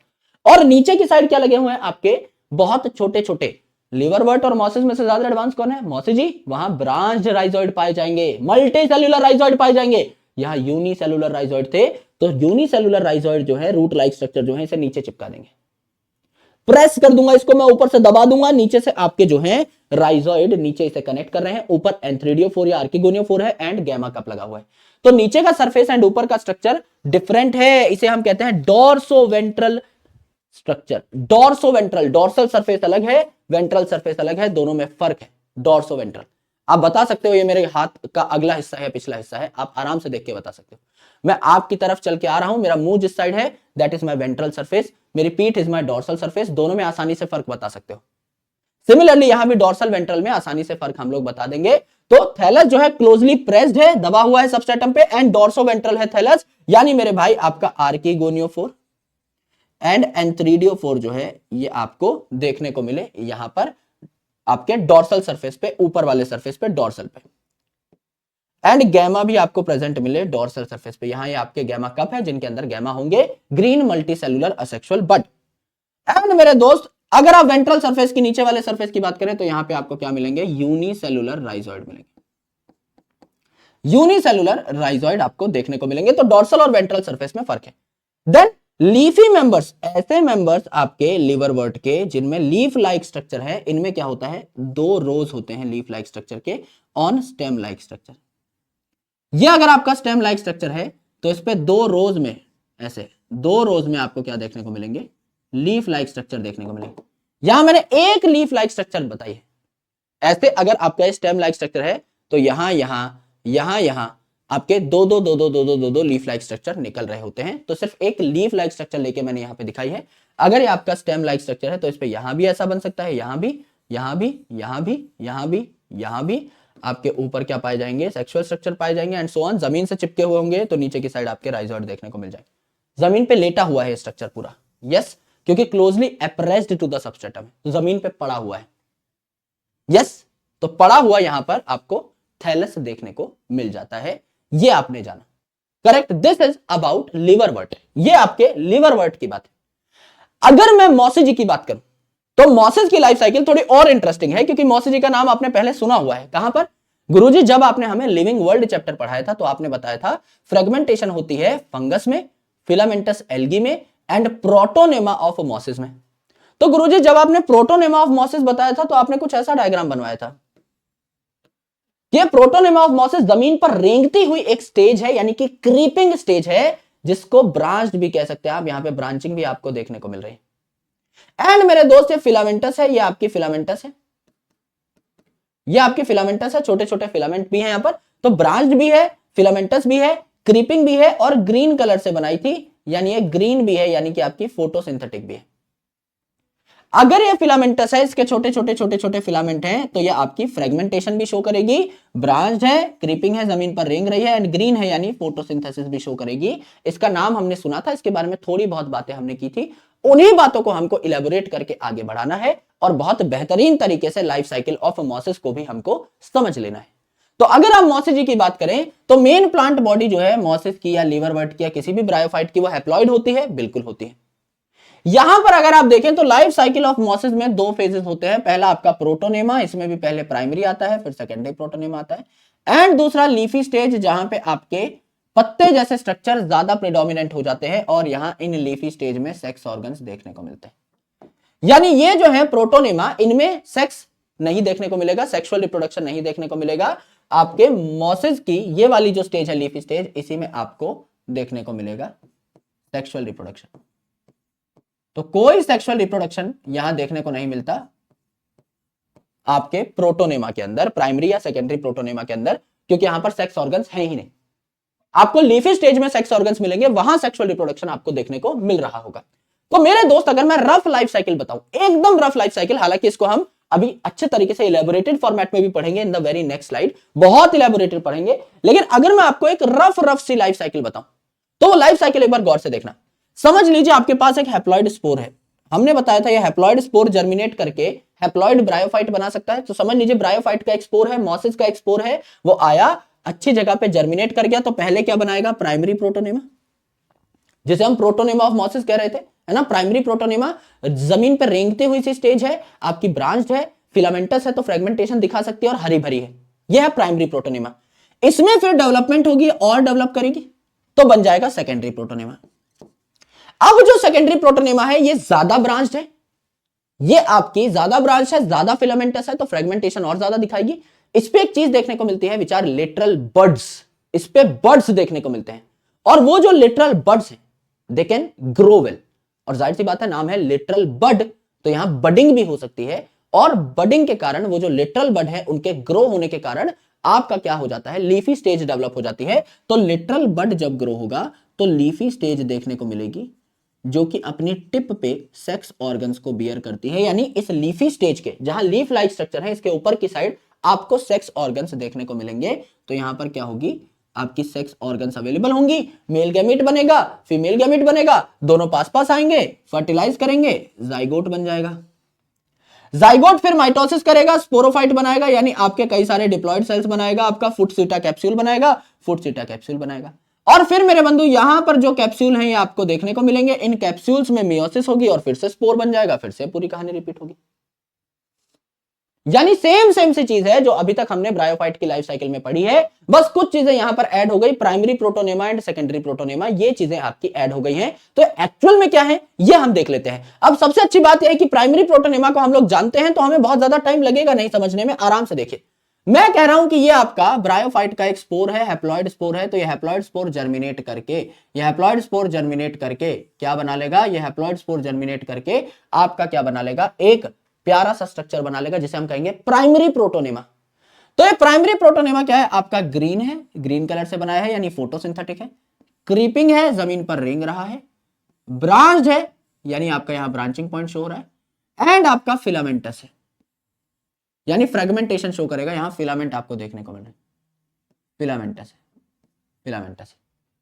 और नीचे की साइड क्या लगे हुए हैं आपके, बहुत छोटे छोटे। लिवरवर्ट और मॉसेस में से ज्यादा एडवांस कौन है, मॉसेस जी। वहां ब्रांच्ड राइजोइड पाए जाएंगे, मल्टी सेल्यूलर राइजोइड पाए जाएंगे। यहां यूनिसेल्यूलर राइजोइड थे, तो यूनिसेल्यूलर राइजोइड जो है, रूट लाइक स्ट्रक्चर जो है, इसे नीचे चिपका देंगे। प्रेस कर दूंगा इसको, मैं ऊपर से दबा दूंगा, नीचे से आपके जो है राइजोइड नीचे इसे कनेक्ट कर रहे हैं, ऊपर एंथ्रीडियोफोर या आर्किगोनियोफोर है एंड गैमा कप लगा हुआ है। तो नीचे का सरफेस एंड ऊपर का स्ट्रक्चर डिफरेंट है, इसे हम कहते हैं डोर्सोवेंट्रल स्ट्रक्चर। डोर्सोवेंट्रल, डोर्सल सरफेस अलग है, वेंट्रल सरफेस अलग है, दोनों में फर्क है। डोर्सोवेंट्रल आप बता सकते हो ये मेरे हाथ का अगला हिस्सा है, पिछला हिस्सा है, आप आराम से देख के बता सकते हो। मैं आपकी तरफ चल के आ रहा हूं, मेरा मुंह जिस साइड है that is my ventral surface, मेरी पीठ इज माय डोर्सल सरफेस, दोनों में आसानी से फर्क बता सकते हो। सिमिलरली यहां भी डोर्सल वेंट्रल में आसानी से फर्क हम लोग बता देंगे। तो थैलस जो है क्लोजली प्रेस्ड है, दबा हुआ है सबस्ट्रेटम पे, एंड डोर्सो वेंट्रल है थैलस, यानी मेरे भाई आपका आर्किगोनियोफोर एंड एंथ्रीडियोफोर जो है ये आपको देखने को मिले यहां पर आपके डोर्सल सरफेस पे, ऊपर वाले सरफेस पे, डोर्सल पे। एंड गैमा भी आपको प्रेजेंट मिले डोर्सल सरफेस पे, यहां ये आपके गैमा कप है जिनके अंदर गैमा होंगे, green multicellular asexual bud. And मेरे दोस्त अगर आप वेंट्रल सरफेस के नीचे वाले सरफेस की बात करें तो यहां पे आपको क्या मिलेंगे, यूनिसेलुलर राइजोइड मिलेंगे, यूनिसेलुलर राइजोइड आपको देखने को मिलेंगे। तो डोर्सल और वेंट्रल सरफेस में फर्क है। देन लीफी मेंबर्स, ऐसे मेंबर्स आपके लिवरवर्ट के जिनमें लीफ लाइक स्ट्रक्चर है, इनमें क्या होता है, 2 रोज होते हैं लीफ लाइक स्ट्रक्चर के ऑन स्टेम लाइक स्ट्रक्चर। ये अगर आपका स्टेम लाइक स्ट्रक्चर है तो इस पे 2 रोज में, ऐसे 2 रोज में आपको क्या देखने को मिलेंगे, लीफ लाइक स्ट्रक्चर देखने को मिलेंगे। यहां मैंने एक लीफ लाइक स्ट्रक्चर बताई है। ऐसे अगर आपका स्टेम लाइक स्ट्रक्चर है तो यहां आपके दो लीफ लाइक स्ट्रक्चर निकल रहे होते हैं। तो सिर्फ एक लीफ लाइक स्ट्रक्चर लेके मैंने यहां पे दिखाई है। अगर ये आपका स्टेम लाइक स्ट्रक्चर है तो इस पे यहां भी ऐसा बन सकता है, यहां भी, यहां भी, यहां भी, यहां भी, यहां भी आपके ऊपर क्या पाए जाएंगे, सेक्सुअल स्ट्रक्चर पाए जाएंगे एंड सो ऑन। जमीन से चिपके हुए होंगे तो नीचे की साइड आपके राइजोइड देखने को मिल जाएंगे। जमीन पे लेटा हुआ है स्ट्रक्चर पूरा, यस, क्योंकि closely appressed to the substratum, तो जमीन पे पड़ा हुआ है, यस। तो पड़ा हुआ यहां पर आपको थैलस देखने को मिल जाता है, ये आपने जाना, correct. This is about liverwort, ये आपके लिवरवर्ट की बात है। अगर मैं मॉसिजी की बात करूं तो मॉसिस की लाइफ साइकिल थोड़ी और इंटरेस्टिंग है, क्योंकि मॉसिजी का नाम आपने पहले सुना हुआ है। कहां पर गुरुजी, जब आपने हमें लिविंग वर्ल्ड चैप्टर पढ़ाया था तो आपने बताया था फ्रेगमेंटेशन होती है फंगस में, फिलामेंटस एल्गी में एंड प्रोटोनेमा ऑफ मॉसिस में। तो गुरुजी जब आपने प्रोटोनेमा ऑफ मॉसिस बताया था तो आपने कुछ ऐसा डायग्राम बनवाया था कि प्रोटोनेमा ऑफ मॉसिस जमीन पर रेंगती हुई एक स्टेज है, यानी कि क्रीपिंग स्टेज है, जिसको ब्रांच्ड भी कह सकते हैं आप। यहां पे ब्रांचिंग भी आपको देखने को मिल रही है। एंड मेरे दोस्त ये फिलामेंटस है, ये आपकी फिलामेंटस है, ये आपकी फिलामेंटस है, छोटे छोटे फिलामेंट भी हैं यहां पर। तो ब्रांच्ड भी है, फिलामेंटस भी है, क्रीपिंग भी है और ग्रीन कलर से बनाई थी, यानी ये ग्रीन भी है, यानी कि आपकी फोटोसिंथेटिक भी है। अगर ये फिलामेंटस है, इसके छोटे छोटे फिलामेंट हैं, तो ये आपकी फ्रेगमेंटेशन भी शो करेगी, ब्रांच्ड है, क्रीपिंग है, जमीन पर रेंग रही है एंड ग्रीन है, यानी फोटोसिंथेसिस भी शो करेगी। इसका नाम हमने सुना था, इसके बारे में थोड़ी बहुत बातें हमने की थी, उन्हीं बातों को हमको इलेबोरेट करके आगे बढ़ाना है और बहुत बेहतरीन तरीके से लाइफ साइकिल ऑफ मॉसिस को भी हमको समझ लेना है। तो अगर आप मॉसिजी की बात करें तो मेन प्लांट बॉडी जो है मॉसिस की या लिवरवर्ट की या किसी भी ब्रायोफाइट की, वो हैप्लॉइड होती है, बिल्कुल होती है। यहां पर अगर आप देखें तो लाइफ साइकिल ऑफ मॉसिस में 2 फेजेस होते हैं। पहला आपका प्रोटोनेमा, इसमें भी पहले प्राइमरी आता है, फिर सेकेंडरी प्रोटोनेमा आता है, एंड दूसरा लीफी स्टेज, जहां पे आपके पत्ते जैसे स्ट्रक्चर ज्यादा प्रेडोमिनेंट हो जाते हैं और यहां इन लीफी स्टेज में सेक्स ऑर्गन्स देखने को मिलते हैं। यानी ये जो है प्रोटोनेमा, इनमें सेक्स नहीं देखने को मिलेगा, सेक्सुअल रिप्रोडक्शन नहीं देखने को मिलेगा। आपके मॉसिस की ये वाली जो स्टेज है, लीफी स्टेज, इसी में आपको देखने को मिलेगा सेक्सुअल रिप्रोडक्शन। तो कोई सेक्सुअल रिप्रोडक्शन यहां देखने को नहीं मिलता आपके प्रोटोनेमा के अंदर, प्राइमरी या सेकेंडरी प्रोटोनेमा के अंदर, क्योंकि यहां पर सेक्स ऑर्गन्स है ही नहीं। आपको लीफी स्टेज में सेक्स ऑर्गन्स मिलेंगे, वहां सेक्सुअल रिप्रोडक्शन आपको देखने को मिल रहा होगा। तो मेरे दोस्त अगर मैं रफ लाइफ साइकिल बताऊं, एकदम रफ लाइफ साइकिल, हालांकि इसको हम अभी अच्छे तरीके से इलेबोरेटेड फॉर्मेट में भी पढ़ेंगे in the very next slide, बहुत इलेबोरेटेड पढ़ेंगे, लेकिन अगर मैं आपको एक रफ सी लाइफ साइकिल बताऊं तो वो लाइफ साइकिल एक बार गौर से देखना। समझ लीजिए आपके पास एक हैप्लॉइड स्पोर है, हमने बताया था ये हैप्लॉइड स्पोर जर्मिनेट करके हैप्लॉइड ब्रायोफाइट बना सकता है। तो समझ लीजिए ब्रायोफाइट का एक स्पोर है, मॉसिस का एक स्पोर है, वो आया, अच्छी जगह पे जर्मिनेट कर गया, तो पहले क्या बनाएगा, प्राइमरी प्रोटोनेमा, जिसे हम प्रोटोनेमा ऑफ मॉसिस कह रहे थे, है ना। प्राइमरी प्रोटोनेमा जमीन पर रेंगती हुई सी स्टेज है, आपकी ब्रांच्ड है, फिलामेंटस है, तो फ्रेगमेंटेशन दिखा सकती है और हरी भरी है, यह है प्राइमरी प्रोटोनेमा। इसमें फिर डेवलपमेंट होगी और डेवलप करेगी तो बन जाएगा सेकेंडरी प्रोटोनेमा। अब जो सेकेंडरी प्रोटोनेमा है ये ज्यादा ब्रांच्ड है, ये आपकी ज्यादा ब्रांच है, ज्यादा फिलामेंटस है, तो फ्रेगमेंटेशन और ज्यादा दिखाएगी। इस पे एक चीज देखने को मिलती है विचार लेटरल बड्स, इस पे बड्स देखने को मिलते हैं, और वो जो लेटरल बड्स हैं दे कैन ग्रो वेल, और जाहिर सी बात है नाम है लेटरल बड, तो यहां बडिंग भी हो सकती है, और बडिंग के कारण वो जो लेटरल बड है उनके ग्रो होने के कारण आपका क्या हो जाता है, लीफी स्टेज डेवलप हो जाती है। तो लेटरल बड जब ग्रो होगा तो लीफी स्टेज देखने को मिलेगी, जो कि अपनी टिप पे सेक्स ऑर्गन्स को बियर करती है। यानी इस लीफी स्टेज के जहां लीफ लाइक स्ट्रक्चर है, इसके ऊपर की साइड आपको सेक्स ऑर्गन्स देखने को मिलेंगे। तो यहां पर क्या होगी, आपकी सेक्स ऑर्गन्स अवेलेबल होंगी, मेल गैमेट बनेगा, फीमेल गैमेट बनेगा, दोनों पास पास आएंगे, फर्टिलाइज करेंगे, जाइगोट बन जाएगा। जाइगोट फिर माइटोसिस करेगा, स्पोरोफाइट बनाएगा, यानी आपके कई सारे डिप्लॉयड सेल्स बनाएगा, आपका फुट सीटा कैप्सूल बनाएगा, फुट सीटा कैप्सूल बनाएगा। और फिर मेरे बंधु यहां पर जो कैप्सूल हैं ये आपको देखने को मिलेंगे, इन कैप्सूल्स में मियोसिस होगी और फिर से स्पोर बन जाएगा, फिर से पूरी कहानी रिपीट होगी। यानी सेम सी चीज है जो अभी तक हमने ब्रायोफाइट की लाइफ साइकिल में पढ़ी है, बस कुछ चीजें यहां पर ऐड हो गई, primary protonema and secondary protonema, ये चीजें आपकी ऐड हो गई हैं। तो एक्चुअल में क्या है ये हम देख लेते हैं। अब सबसे अच्छी बात यह है कि प्राइमरी प्रोटोनेमा को हम लोग जानते हैं, तो हमें बहुत ज्यादा टाइम लगेगा नहीं समझने में, आराम से देखिए। मैं कह रहा हूं कि ये आपका ब्रायोफाइट का एक स्पोर है, हैप्लॉइड स्पोर है, तो ये हैप्लॉइड स्पोर जर्मिनेट करके, ये हैप्लॉइड स्पोर जर्मिनेट करके क्या बना लेगा, ये हैप्लॉइड स्पोर जर्मिनेट करके आपका क्या बना लेगा, एक प्यारा सा स्ट्रक्चर बना लेगा जिसे हम कहेंगे प्राइमरी प्रोटोनेमा। तो ये प्राइमरी प्रोटोनेमा क्या है, आपका ग्रीन है, ग्रीन कलर से बनाया है, यानी फोटोसिंथेटिक है, क्रीपिंग है, जमीन पर रेंग रहा है, ब्रांच्ड है, यानी आपका यहां ब्रांचिंग पॉइंट शो हो रहा है, एंड आपका फिलामेंटस है, यानी फ्रेगमेंटेशन शो करेगा, यहां फिलामेंट आपको देखने को मिल रहा है, फिलामेंटस है, फिलामेंटस है,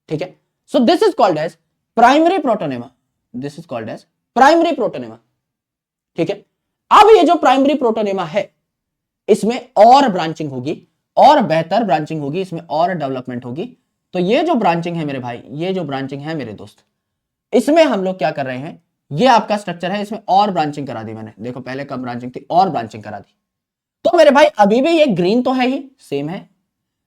ठीक है। So this is called as primary protonema, this is called as primary protonema, ठीक है। अब ये जो प्राइमरी प्रोटोनेमा है इसमें और ब्रांचिंग होगी, और बेहतर ब्रांचिंग होगी, इसमें और डेवलपमेंट होगी। तो ये जो ब्रांचिंग है मेरे भाई, ये जो ब्रांचिंग है मेरे दोस्त, इसमें हम लोग क्या कर रहे हैं, ये आपका स्ट्रक्चर है, इसमें और ब्रांचिंग करा दी मैंने, देखो पहले कम ब्रांचिंग थी और ब्रांचिंग करा दी। तो मेरे भाई अभी भी ये ग्रीन तो है ही, सेम है,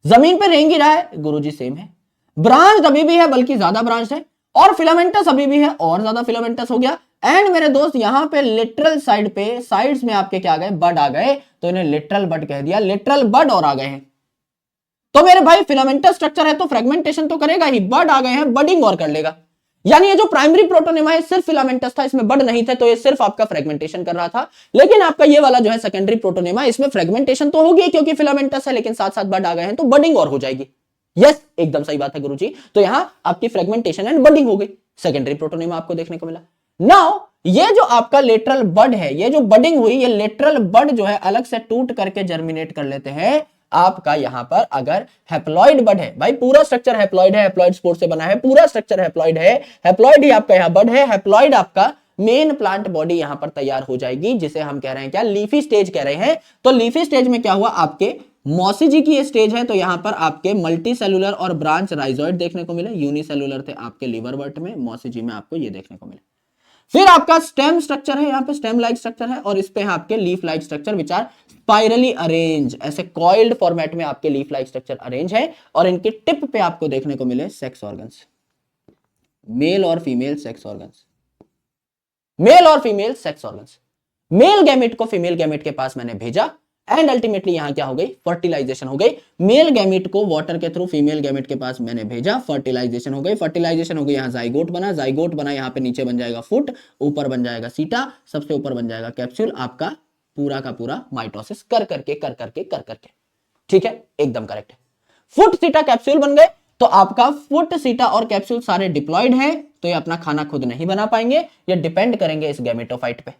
जमीन पे रेंग ही रहा है गुरुजी, सेम है, ब्रांच अभी भी है बल्कि ज्यादा ब्रांच है, और फिलामेंटस अभी भी है और ज्यादा फिलामेंटस हो गया। एंड मेरे दोस्त यहां पे लिटरल साइड पे, साइड्स में आपके क्या आ गए, बड आ गए, तो इन्हें लिटरल बड कह दिया, लिटरल बड और आ गए हैं। तो मेरे भाई फिलामेंटस स्ट्रक्चर है तो फ्रेगमेंटेशन तो करेगा ही, बड आ गए हैं, बडिंग और कर लेगा। यानी ये जो प्राइमरी प्रोटोनेमा है सिर्फ फिलामेंटस था, इसमें बड नहीं थे, तो ये सिर्फ आपका फ्रेगमेंटेशन कर रहा था। लेकिन आपका ये वाला जो है सेकेंडरी प्रोटोनेमा, इसमें फ्रेगमेंटेशन तो होगी क्योंकि फिलामेंटस है, लेकिन साथ साथ बड आ गए हैं तो बडिंग और हो जाएगी। यस, एकदम सही बात है गुरुजी। तो यहां आपकी फ्रेगमेंटेशन एंड बडिंग हो गई, सेकेंडरी प्रोटोनेमा आपको देखने को मिला। नाउ ये जो आपका लेटरल बड है, ये जो बडिंग हुई, ये लेटरल बड जो है अलग से टूट करके जर्मिनेट कर लेते हैं। आपका यहां पर अगर हैप्लॉइड बड है, भाई पूरा स्ट्रक्चर हैप्लॉइड है, हैप्लॉइड स्पोर से बना है, पूरा स्ट्रक्चर हैप्लॉइड है, हैप्लॉइड ही आपका यहां बड है, हैप्लॉइड आपका मेन प्लांट बॉडी यहां पर तैयार हो जाएगी, जिसे हम कह रहे हैं क्या, लीफी स्टेज कह रहे हैं। तो लीफी स्टेज में क्या हुआ, आपके मॉसिजी की ये स्टेज है, तो यहां पर आपके मल्टी सेलुलर और ब्रांच राइजोइड देखने को मिले, यूनिसेलुलर थे आपके लिवरवर्ट में, मॉसिजी में आपको ये देखने को मिले। फिर आपका स्टेम स्ट्रक्चर है, यहां पे स्टेम लाइक स्ट्रक्चर है, और इस पे है आपके leaf like structure which are spirally arrange, ऐसे कॉइल्ड फॉर्मेट में आपके लीफ लाइक स्ट्रक्चर अरेंज है, और इनके टिप पे आपको देखने को मिले सेक्स ऑर्गन्स, मेल और फीमेल सेक्स ऑर्गन्स, मेल और female sex organs. Male gamete को फीमेल गैमेट के पास मैंने भेजा, एंड अल्टीमेटली यहां क्या हो गई, फर्टिलाइजेशन हो गई। मेल गैमेट को वाटर के थ्रू फीमेल गैमेट के पास मैंने भेजा, फर्टिलाइजेशन हो गई, फर्टिलाइजेशन हो गई, यहां जाइगोट बना, जाइगोट बना, यहां पे नीचे बन जाएगा फुट, ऊपर बन जाएगा सीटा, सबसे ऊपर बन जाएगा कैप्सूल, आपका पूरा का पूरा माइटोसिस कर करके, ठीक है, एकदम करेक्ट है। फुट सीटा कैप्सूल बन गए, तो आपका फुट सीटा और कैप्सूल सारे डिप्लॉयड है, तो ये अपना खाना खुद नहीं बना पाएंगे, ये डिपेंड करेंगे इस गैमेटोफाइट पे।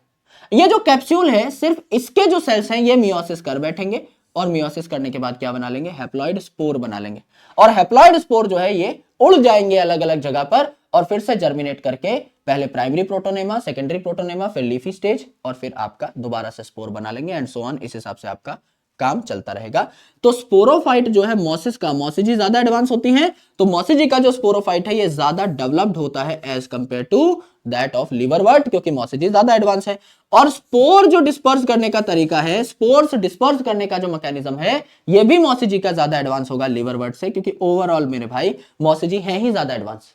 ये जो कैप्सूल है सिर्फ इसके जो सेल्स हैं ये मियोसिस कर बैठेंगे, और मियोसिस करने के बाद क्या बना लेंगे, हैप्लॉइड स्पोर बना लेंगे, और हैप्लॉइड स्पोर जो है ये उड़ जाएंगे अलग अलग जगह पर, और फिर से जर्मिनेट करके पहले प्राइमरी प्रोटोनेमा, सेकेंडरी प्रोटोनेमा, फिर लीफी स्टेज, और फिर आपका दोबारा से स्पोर बना लेंगे, एंड सो ऑन, इस हिसाब से आपका काम चलता रहेगा। तो स्पोरोफाइट जो है मॉसिस का, मॉसिजी ज्यादा एडवांस होती हैं, तो मॉसिजी का जो स्पोरोफाइट है ये ज्यादा डेवलप्ड होता है as compare to that of liverwort, क्योंकि मॉसिजी ज्यादा एडवांस है। और स्पोर जो डिस्पर्स करने का तरीका है, स्पोर्स डिस्पर्स करने का जो मैकेनिज्म है, ये भी मॉसिजी का ज्यादा एडवांस होगा लिवरवर्ट से, क्योंकि ओवरऑल मेरे भाई मॉसिजी है ही ज्यादा एडवांस।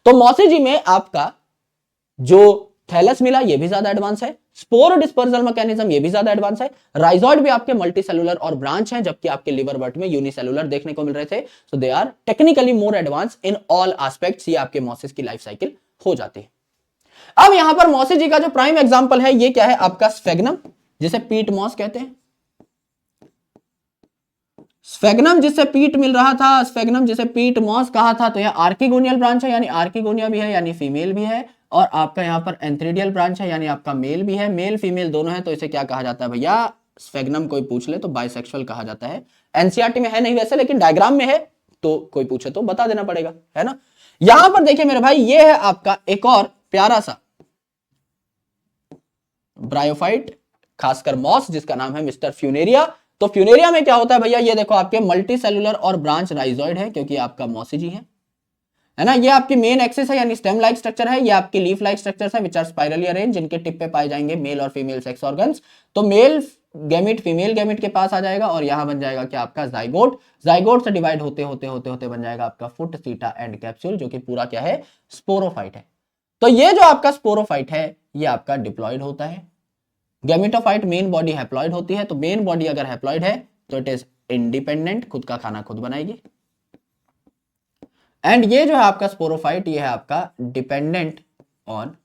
तो मॉसिजी में आपका जो थैलस मिला, ये भी ज्यादा एडवांस है। स्पोर डिस्पर्सल मैकेनिज्म, ये भी ज्यादा एडवांस है। राइजॉइड भी आपके मल्टीसेलुलर और ब्रांच हैं, जबकि आपके लिवरवर्ट में यूनिसेलुलर देखने को मिल रहे थे। So they are technically more advance in all aspects. ये आपके मॉसिस की लाइफ साइकिल हो जाती है। अब यहां पर मॉसिजी का जो प्राइम एग्जांपल है ये क्या है, आपका स्फेग्नम, जिसे पीट मॉस कहते हैं। स्फेग्नम जिससे पीट मिल रहा था, स्फेग्नम जिसे पीट मॉस कहा था, तो यह आर्किगोनियल ब्रांच है, यानी आर्किगोनिया भी है, यानी फीमेल भी है। और आपका यहां पर एंथ्रीडियल ब्रांच है, यानी आपका मेल भी है। मेल फीमेल दोनों है, तो इसे क्या कहा जाता है भैया, स्फेग्नम कोई पूछ ले तो बाइसेक्सुअल कहा जाता है। एनसीईआरटी में है नहीं वैसे, लेकिन डायग्राम में है, तो कोई पूछे तो बता देना पड़ेगा, है ना। यहां पर देखिए मेरे भाई, ये है आपका एक और प्यारा सा ब्रायोफाइट, खासकर मॉस, जिसका नाम है मिस्टर फ्यूनेरिया। तो फ्यूनेरिया में क्या होता है भैया, ये देखो आपके मल्टी सेलुलर और ब्रांच राइजॉइड है, क्योंकि आपका मॉसिजी है ना। ये आपकी मेन एक्सिस है, यानी स्टेम लाइक स्ट्रक्चर है। ये आपकी लीफ लाइक स्ट्रक्चर है, विच आर स्पाइरली अरेंज, जिनके टिप पे पाए जाएंगे मेल और फीमेल सेक्स ऑर्गन्स। तो मेल गैमेट फीमेल गैमेट के पास आ जाएगा, और यहां बन जाएगा क्या, आपका जाइगोट। जाइगोट से डिवाइड होते होते होते होते बन जाएगा आपका फुट, सीटा एंड कैप्सूल, जो कि पूरा क्या है, स्पोरोफाइट है। तो ये जो आपका स्पोरोफाइट है, ये आपका डिप्लॉयड होता है। गैमेटोफाइट मेन बॉडी हैप्लॉइड होती है, तो मेन बॉडी अगर हैप्लॉइड है तो इट इज इंडिपेंडेंट, खुद का खाना खुद बनाएगी। एंड ये जो है आपका स्पोरोफाइट, ये है आपका डिपेंडेंट ऑन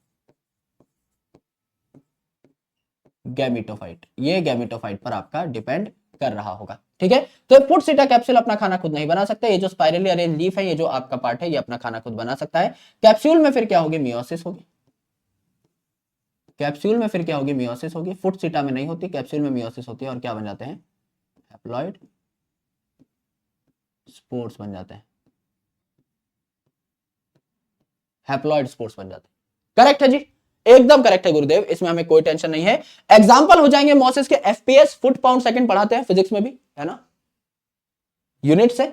गैमेटोफाइट। ये गैमेटोफाइट पर आपका डिपेंड कर रहा होगा, ठीक है। तो फुट, सीटा, कैप्सूल अपना खाना खुद नहीं बना सकते। ये जो स्पाइरली अरेंज लीफ है, ये जो आपका पार्ट है, ये अपना खाना खुद बना सकता है। कैप्सूल में फिर क्या होगी, मियोसिस होगी। कैप्सूल में फिर क्या होगी, मियोसिस होगी। फुट, सीटा में नहीं होती, कैप्सूल में मियोसिस होती है, और क्या बन जाते हैं, हैप्लॉइड स्पोर्स बन जाते हैं। हैप्लॉइड स्पोर्स बन जाते हैं। करेक्ट है जी, एकदम करेक्ट है गुरुदेव, इसमें हमें कोई टेंशन नहीं है। एग्जांपल हो जाएंगे मॉसिस के एफपीएस, फुट पाउंड सेकंड पढ़ाते हैं फिजिक्स में भी, है ना। यूनिट से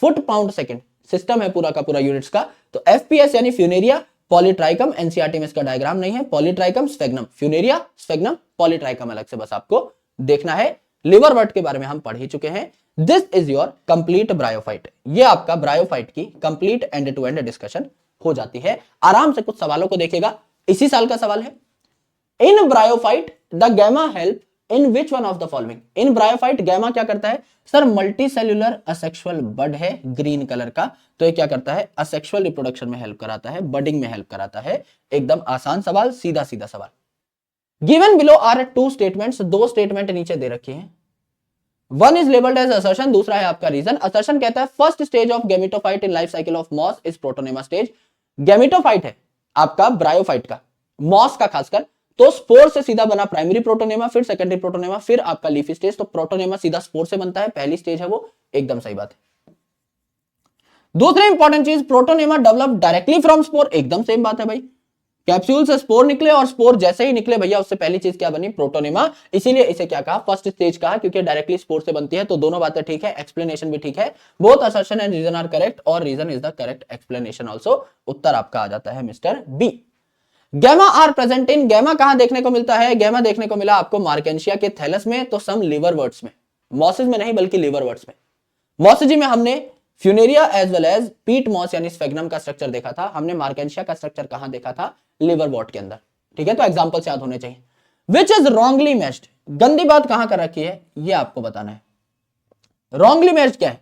फुट पाउंड सेकंड सिस्टम है पूरा का पूरा यूनिट्स का। तो एफपीएस यानी फ्यूनेरिया पॉलीट्राइकम, एनसीईआरटी में इसका डायग्राम नहीं है। पॉलीट्राइकम स्फेग्नम, फ्यूनेरिया स्फेग्नम पॉलीट्राइकम अलग से बस आपको देखना है। लिवरवर्ट के बारे में हम पढ़ ही चुके हैं। This is your complete bryophyte. ये आपका ब्रायोफाइट की complete end to end discussion हो जाती है। आराम से कुछ सवालों को देखिएगा, इसी साल का सवाल है। In bryophyte the gemma help in which one of the following. In bryophyte gemma क्या करता है sir, multi cellular asexual bud है ग्रीन कलर का, तो ये क्या करता है, असेक्सुअल रिप्रोडक्शन में हेल्प कराता है, बडिंग में हेल्प कराता है। एकदम आसान सवाल, सीधा सीधा सवाल। Given below are two statements, दो स्टेटमेंट नीचे दे रखे हैं। One is labelled as assertion, दूसरा है आपका रीजन। असर्शन कहता है first stage of gametophyte in life cycle of moss is protonema stage. Gametophyte है आपका ब्रायोफाइट का, मॉस का खासकर, तो स्पोर से सीधा बना प्राइमरी प्रोटोनेमा, फिर सेकेंडरी प्रोटोनेमा, फिर आपका लीफी स्टेज। तो प्रोटोनेमा सीधा स्पोर से बनता है, पहली स्टेज है वो, एकदम सही बात है। दूसरी इंपॉर्टेंट चीज, protonema develop directly from spore, एकदम सेम बात है भाई। कैप्सूल से स्पोर निकले, और स्पोर जैसे ही निकले भैया उससे पहली चीज क्या बनी, प्रोटोनेमा। इसीलिए इसे क्या कहा, फर्स्ट स्टेज कहा, क्योंकि डायरेक्टली स्पोर से बनती है। तो दोनों बातें ठीक है, एक्सप्लेनेशन भी ठीक है। Both assertion and reason are correct, और reason is the correct explanation also. उत्तर आपका आ जाता है mister B. Gamma are present in, gamma कहां देखने को मिलता है, गैमा देखने को मिला आपको मार्केंशिया के थैलस में, तो सम लिवरवर्ट्स में, मॉसिस में नहीं बल्कि लिवरवर्ट्स में। मॉसिजी में हमने Funaria as well as peat moss यानी स्फेग्नम का स्ट्रक्चर देखा था। हमने मार्केंशिया का स्ट्रक्चर कहां देखा था, लिवरवर्ट के अंदर, ठीक है। तो एग्जांपल्स याद होने चाहिए। विच इज रॉन्गली मैच्ड, गंदी बात कहां कर रखी है ये आपको बताना है। रॉन्गली मैच्ड क्या है,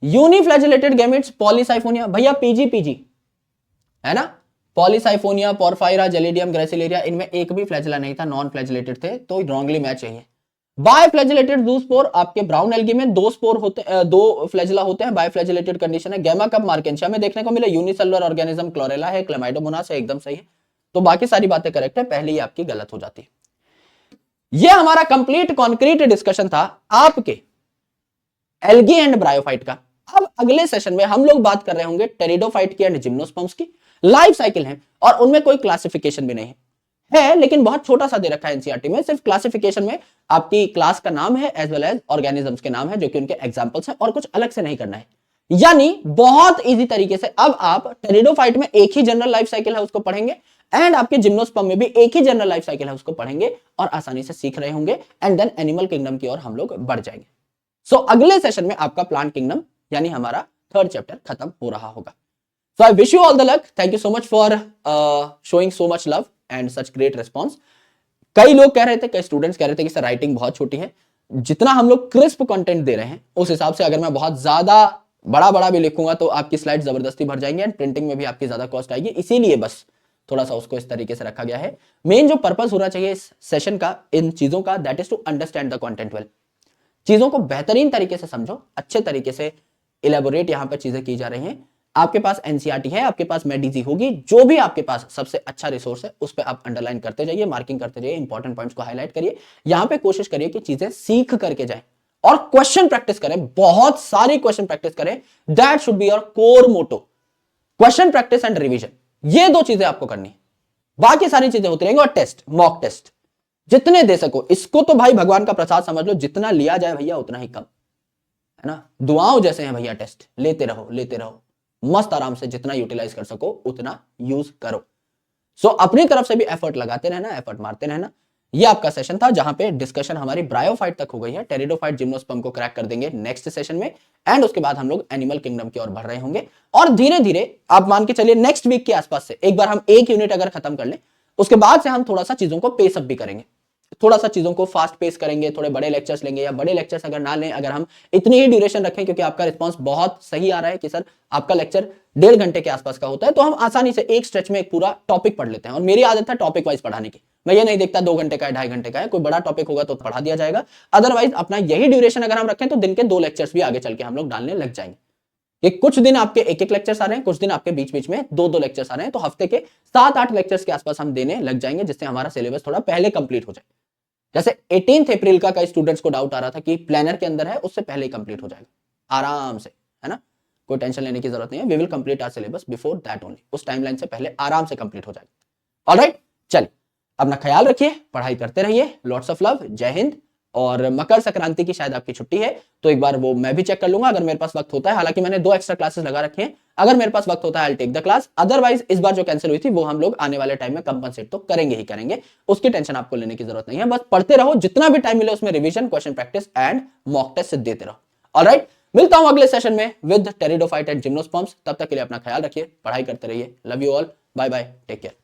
यूनिफ्लैजिलेटेड गैमेट्स पॉलीसाइफोनिया, भैया पीजी पीजी है ना, पॉलीसाइफोनिया, पोरफायरा, जेलिडियम, ग्रेसिलेरिया, इनमें एक भी फ्लैजिला नहीं था, नॉन फ्लैजिलेटेड थे, तो रॉन्गली मैच चाहिए। बायफ्लैजिलेटेड दो स्पोर, आपके ब्राउन एल्गी में दो स्पोर होते, दो फ्लैजिला होते हैं, बायफ्लैजिलेटेड कंडीशन है। गैमा कब मार्केंशिया में देखने को मिले, यूनिसेलुलर ऑर्गेनिज्म क्लोरेला है, क्लेमाइडोमोनास है, एकदम सही है। तो बाकी सारी बातें करेक्ट है, पहली आपकी गलत हो जाती है। यह हमारा कंप्लीट कॉन्क्रीट डिस्कशन था आपके एल्गी एंड ब्रायोफाइट का। अब अगले सेशन में हम लोग बात कर रहे होंगे टेरिडोफाइट की एंड जिम्नोस्पर्म्स की। लाइफ साइकिल है और उनमें कोई क्लासिफिकेशन भी नहीं है, लेकिन बहुत छोटा सा दे रखा है एनसीईआरटी में। सिर्फ क्लासिफिकेशन में आपकी क्लास का नाम है एज वेल एज ऑर्गेनिजम्स के नाम है, जो कि उनके एग्जांपल्स हैं, और कुछ अलग से नहीं करना है। यानी बहुत इजी तरीके से अब आप टेरिडोफाइट में एक ही जनरल लाइफ साइकिल है उसको पढ़ेंगे, एंड आपके जिम्नोस्पर्म में भी एक ही जनरल लाइफ साइकिल है उसको पढ़ेंगे, और आसानी से सीख रहे होंगे। एंड देन एनिमल किंगडम की ओर हम लोग बढ़ जाएंगे। सो अगले सेशन में आपका प्लांट किंगडम यानी हमारा थर्ड चैप्टर खत्म हो रहा होगा। So I wish you all the luck. Thank you so much for showing so much love and such great response. कई लोग कह रहे थे, कई स्टूडेंट्स कह रहे थे कि सर राइटिंग बहुत छोटी है। जितना हम लोग क्रिस्प कंटेंट दे रहे हैं उस हिसाब से अगर मैं बहुत ज्यादा बड़ा बड़ा भी लिखूंगा तो आपकी स्लाइड जबरदस्ती भर जाएंगे एंड प्रिंटिंग में भी आपकी ज्यादा कॉस्ट आएगी, इसीलिए बस थोड़ा सा उसको इस तरीके से रखा गया है। मेन जो पर्पस होना चाहिए इस सेशन का, इन चीजों का, that is to understand the content well. चीजों को बेहतरीन तरीके से समझो, अच्छे तरीके से इलेबोरेट यहां पर चीजें की जा रही हैं। आपके पास एनसीईआरटी है, आपके पास मेडिजी होगी, जो भी आपके पास सबसे अच्छा रिसोर्स है उस पर आप अंडरलाइन करते जाइए, मार्किंग करते जाइए, इंपॉर्टेंट पॉइंट्स को हाईलाइट करिए। यहां पे कोशिश करिए कि चीजें सीख करके जाए और क्वेश्चन प्रैक्टिस करें, बहुत सारी क्वेश्चन प्रैक्टिस करें। That should be your core motto, question practice and revision, ये दो चीजें आपको करनी है। बाकी सारी चीजें होती रहेंगी। और टेस्ट, मॉक टेस्ट जितने दे सको, इसको तो भाई भगवान का प्रसाद समझ लो, जितना लिया जाए भैया उतना ही कम है ना। दुआओं जैसे हैं भैया, टेस्ट लेते रहो लेते रहो, मस्त आराम से जितना यूटिलाइज कर सको उतना यूज करो। सो अपनी तरफ से भी एफर्ट लगाते रहना, एफर्ट मारते रहना। ये आपका सेशन था जहां पे डिस्कशन हमारी ब्रायोफाइट तक हो गई है। टेरिडोफाइट जिम्नोस्पर्म को क्रैक कर देंगे नेक्स्ट सेशन में, एंड उसके बाद हम लोग एनिमल किंगडम की ओर बढ़ रहे होंगे। और धीरे धीरे आप मान के चलिए नेक्स्ट वीक के आसपास से एक बार हम एक यूनिट अगर खत्म कर लें, उसके बाद से हम थोड़ा सा चीजों को पेस अप भी करेंगे, थोड़ा सा चीजों को फास्ट पेस करेंगे, थोड़े बड़े लेक्चर्स लेंगे, या बड़े लेक्चर्स अगर ना लें, अगर हम इतनी ही ड्यूरेशन रखें, क्योंकि आपका रिस्पांस बहुत सही आ रहा है कि सर आपका लेक्चर 1.5 घंटे के आसपास का होता है, तो हम आसानी से एक स्ट्रेच में एक पूरा टॉपिक पढ़ लेते हैं। और मेरी आदत है टॉपिक वाइज पढ़ाने की, मैं ये नहीं देखता 2 घंटे का है 2.5 घंटे का है, कोई बड़ा टॉपिक होगा तो पढ़ा दिया जाएगा। अदरवाइज अपना यही ड्यूरेशन अगर हम रखें तो दिन के 2 लेक्चर्स भी आगे चल के हम लोग डालने लग जाएंगे। ये कुछ दिन आपके एक लेक्चर्स आ रहे हैं, कुछ दिन आपके बीच बीच में 2 लेक्चर्स आ रहे हैं, तो हफ्ते के 7-8 लेक्चर्स के आसपास हम देने लग जाएंगे, जिससे हमारा सिलेबस थोड़ा पहले कंप्लीट हो जाए। जैसे 18 अप्रैल का कई स्टूडेंट्स को डाउट आ रहा था कि प्लानर के अंदर है, उससे पहले ही कंप्लीट हो जाएगा आराम से, है ना, कोई टेंशन लेने की जरूरत नहीं है। We will complete our syllabus before that only, उस टाइमलाइन से पहले आराम से कंप्लीट हो जाएगा। ऑलराइट, चलिए अपना ख्याल रखिए, पढ़ाई करते रहिए, लॉट्स ऑफ लव, जय हिंद। और मकर संक्रांति की शायद आपकी छुट्टी है, तो एक बार वो मैं भी चेक कर लूंगा अगर मेरे पास वक्त होता है। हालांकि मैंने 2 एक्स्ट्रा क्लासेस लगा रखे हैं, अगर मेरे पास वक्त होता है I will take the class. Otherwise इस बार जो कैंसिल हुई थी वो हम लोग आने वाले टाइम में कंपनसेट तो करेंगे ही करेंगे, उसकी टेंशन आपको लेने की जरूरत नहीं है। बस पढ़ते रहो, जितना भी टाइम मिले उसमें revision, question practice and mock test देते रहो। ऑलराइट, मिलता हूं अगले सेशन में विद टेरिडोफाइट एंड जिम्नोस्पर्म्स। तब तक के लिए अपना ख्याल रखिए, पढ़ाई करते रहिए। Love you all, bye bye, take care.